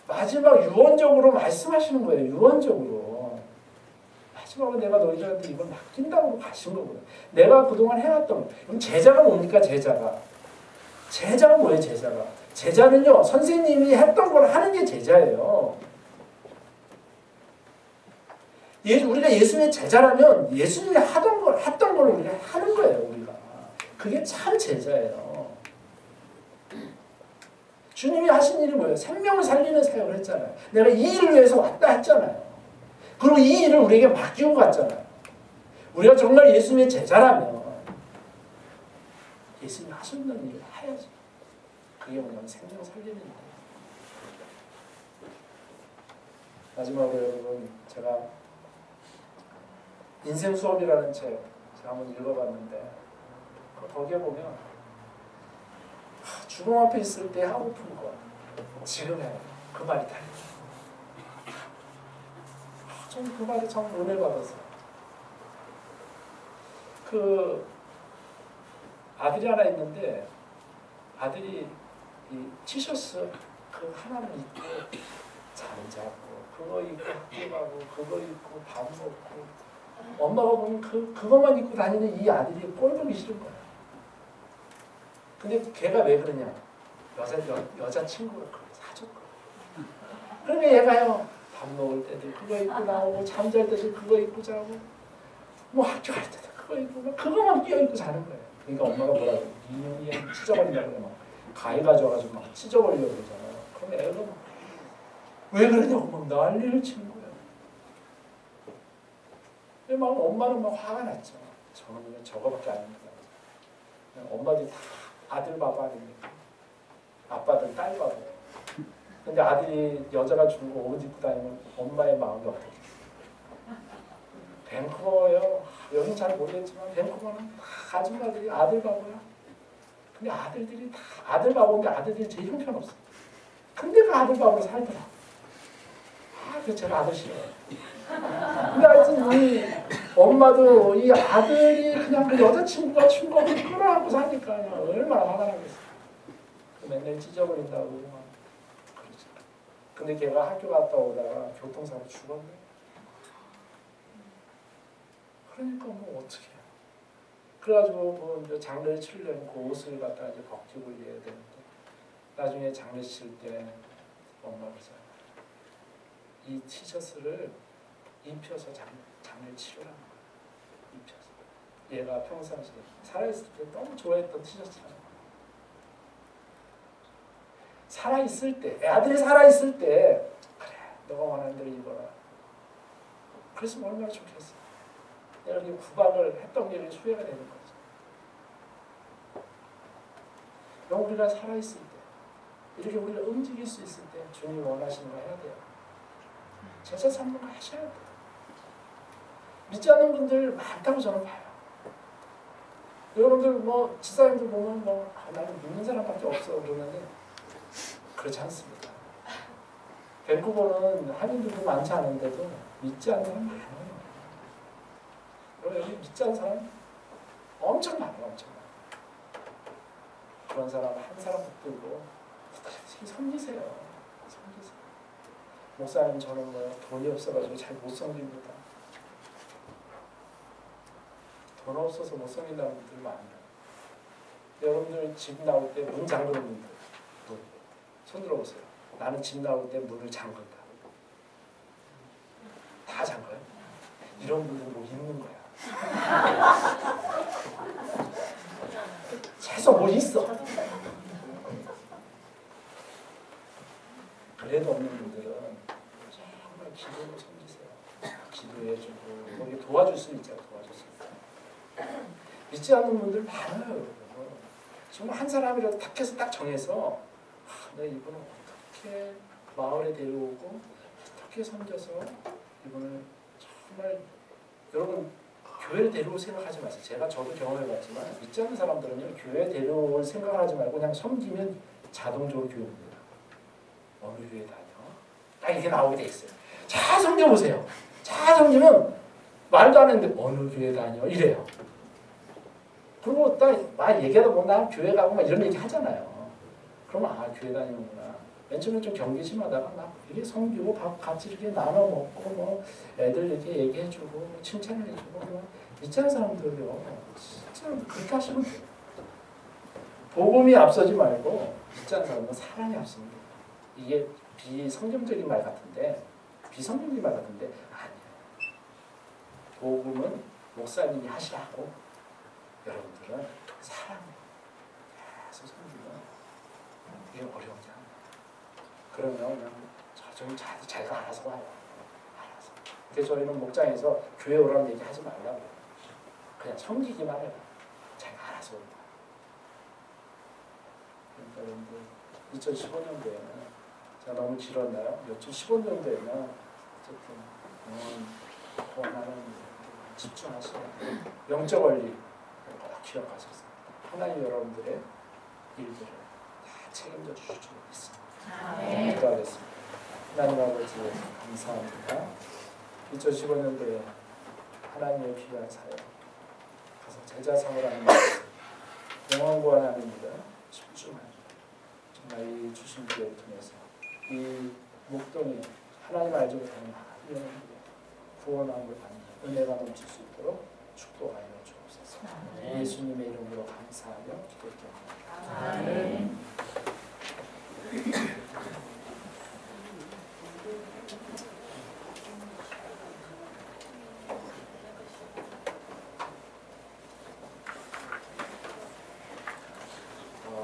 마지막 유언적으로 말씀하시는 거예요. 유언적으로. 마지막으로 내가 너희들한테 이걸 맡긴다고 가신 거거든요. 내가 그동안 해왔던 거. 그럼 제자가 뭡니까? 제자가 뭐예요? 제자는요. 선생님이 했던 걸 하는 게 제자예요. 우리가 예수님의 제자라면 예수님이 했던 걸 우리가 하는 거예요. 우리가. 그게 참 제자예요. 주님이 하신 일이 뭐예요? 생명을 살리는 사역을 했잖아요. 내가 이 일을 위해서 왔다 했잖아요. 그리고 이 일을 우리에게 맡기고 갔잖아요. 우리가 정말 예수님의 제자라면 예수님이 하셨는 일을 해야지. 그게 뭐냐면 생명 살리는 일이에요. 마지막으로 여러분, 제가 인생 수업이라는 책 제가 한번 읽어봤는데 거기에 보면 죽음 앞에 있을 때 하고픈 거 지금 해. 그 말이 달라요. 좀 그 말이 참 은혜 받았어요. 그 아들이 하나 있는데 아들이 이 티셔츠 그 하나는 입고 잠 자고 그거 입고 학교 가고 그거 입고 밥 먹고 엄마가 보면 그것만 입고 다니는 이 아들이 꼴 보기 싫은 거야. 근데 걔가 왜 그러냐? 여자친구가 그걸 사줬거든. 그러니까 얘가요, 밥 먹을 때도 그거 입고 나오고, 잠잘 때도 그거 입고 자고, 뭐 학교 갈 때도 그거 입고, 막 그거만 끼어입고 자는 거예요. 그러니까 엄마가 뭐라고, 이년이 찢어버린다고 그래. 막 가위 가져가지고 막 찢어버리려고 그러잖아요. 그럼 애가 막, 왜 그러냐고 막 난리를 치는 거예요. 막 엄마는 막 화가 났죠. 저는 저거밖에 안 입는다. 엄마들이 다 아들 바보 아닙니까? 아빠들 딸 바보. 근데 아들이 여자가 주고 옷 입고 다니면 엄마의 마음이 어떻게? 밴쿠버요. 여긴 잘 모르겠지만 밴쿠버는 다 아줌마들이 아들 바보야. 근데 아들들이 다 아들 바보인데 아들들이 제일 형편없어. 근데 그 아들 바보로 살더라. 그래서 제가 아들 싫어요. 근데 하여튼 이 엄마도 이 아들이 그냥 그 여자친구가 준 거를 끌어안고 사니까 얼마나 화가 나겠어. 맨날 찢어버린다고 막 그러지. 근데 걔가 학교 갔다 오다가 교통사고 죽었네. 그러니까 뭐 어떻게 해. 그래가지고 뭐 이제 장례를 치려면 그 옷을 갖다 이제 벗기고 이래야 되는데 나중에 장례 칠 때 엄마가 그러잖아. 이 티셔츠를 입혀서 장례를 치르라는 거야. 입혀서. 얘가 평상시에 살아있을 때 너무 좋아했던 티셔츠라는 거야. 살아있을 때, 아들이 살아있을 때 그래, 너가 원하는 대로 입어라. 그랬으면 얼마나 좋겠어. 내가 이렇게 구박을 했던 게 후회가 되는 거지. 그럼 우리가 살아있을 때, 이렇게 우리가 움직일 수 있을 때 주님이 원하시는 거 해야 돼요. 제자 삼는 거 하셔야 돼요. 믿지 않는 분들 많다고 저는 봐요. 여러분들 뭐 지사님들 보면 뭐 나는 믿는 사람밖에 없어 그러는데 그렇지 않습니다. 밴쿠버는 한인들도 많지 않은데도 믿지 않는 사람 많아요. 그리고 여기 믿지 않는 사람 엄청 많아요. 엄청 많아요. 그런 사람 한 사람 붙들고 섬기세요. 섬기세요. 목사님 저는 뭐 돈이 없어가지고 잘 못 섬깁니다. 돈 없어서 못 섬긴다는 분들 많아요. 여러분들 집 나올 때 문 잠그는 분들 손 들어보세요. 나는 집 나올 때 문을 잠근다. 다 잠가요? 이런 분들 뭐 있는 거야. 최소 뭐 있어. 그래도 없는 분들은 정말 기도로 섬기세요. 기도해주고 거기 도와줄 수 있잖아. 도와줄 수 있어요. 믿지 않는 분들 많아요. 여러분. 정말 한 사람이라도 딱 해서 딱 정해서 내가 이분을 어떻게 마을에 데려오고 어떻게 섬겨서 이분을 정말 여러분 교회를 데려올 생각하지 마세요. 저도 경험해봤지만 믿지 않는 사람들은요 교회 데려올 생각하지 말고 그냥 섬기면 자동적으로 교회 옵니다. 어느 교회 다녀? 딱 이렇게 나오게 돼 있어요. 잘 섬겨보세요. 잘 섬기면 말도 안 했는데 어느 교회 다녀? 이래요. 그리고 딱 얘기하다 보면 나 교회 가고 막 이런 얘기 하잖아요. 그러면 교회 다니는구나. 맨 처음에 좀 경계심하다가 막 이게 섬기고 밥 같이 이렇게 나눠 먹고 뭐 애들 이렇게 얘기해주고 뭐 칭찬을 해주고 뭐 믿지 않는 사람들요 진짜 그렇게 하시면 돼요. 복음이 앞서지 말고 믿지 않는 사람은 사랑이 앞섭니다. 이게 비성경적인 말 같은데 아니에요. 복음은 목사님이 하시라고 여러분들은 사랑해 계속 섬기면 이게 어려우냐? 그러면 그냥 저쪽이 자기가 알아서 와요. 알아서. 근데 저희는 목장에서 교회 오라는 얘기 하지 말라고. 그냥 섬기기만 해라. 자기가 알아서 온다. 그러니까 2015년도에는 제가 너무 길었나요? 2015년도에는 어쨌든 원하는 집중하시고 영적 원리 꼭 기억하셨어요. 하나님 여러분들의 일들을 다 책임져 주실 줄 믿습니다. 기도하겠습니다. 하나님 아버지 감사합니다. 2015년도에 하나님의 귀한 사역 가서 제자 삼으라는 말씀 영원 구원하는 일에 집중하는 정말 이 주신 기회를 통해서 이 목동이 하나님 알지 못하는 많은 구원함을 받는 은혜가 넘칠 수 있도록 축복하여 주옵소서. 예수님의 이름으로 감사하며 기도드립니다. 아멘.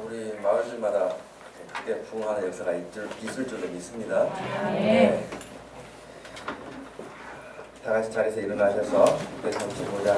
우리 마을들마다 크게 부흥하는 역사가 있을 줄로 믿습니다. 네. 다 같이 자리에서 일어나셔서 기도에 잠시보자.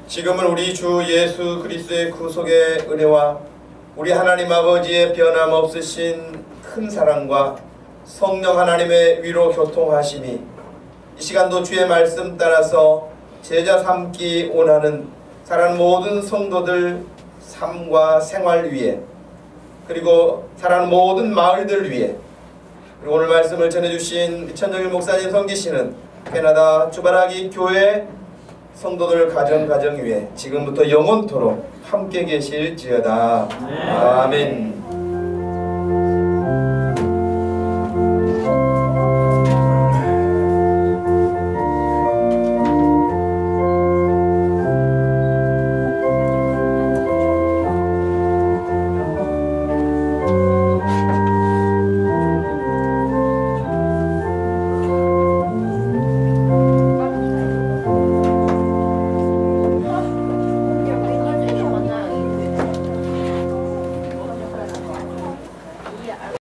지금은 우리 주 예수 그리스도의 구속의 은혜와 우리 하나님 아버지의 변함없으신 큰 사랑과 성령 하나님의 위로 교통하심이 이 시간도 주의 말씀 따라서 제자 삼기 원하는 사랑하는 모든 성도들 삶과 생활 위에 그리고 사랑하는 모든 마을들 위에 그리고 오늘 말씀을 전해주신 천정일 목사님 섬기시는 캐나다 주바라기 교회 성도들 가정 위에 지금부터 영원토록 함께 계실지어다. 아멘.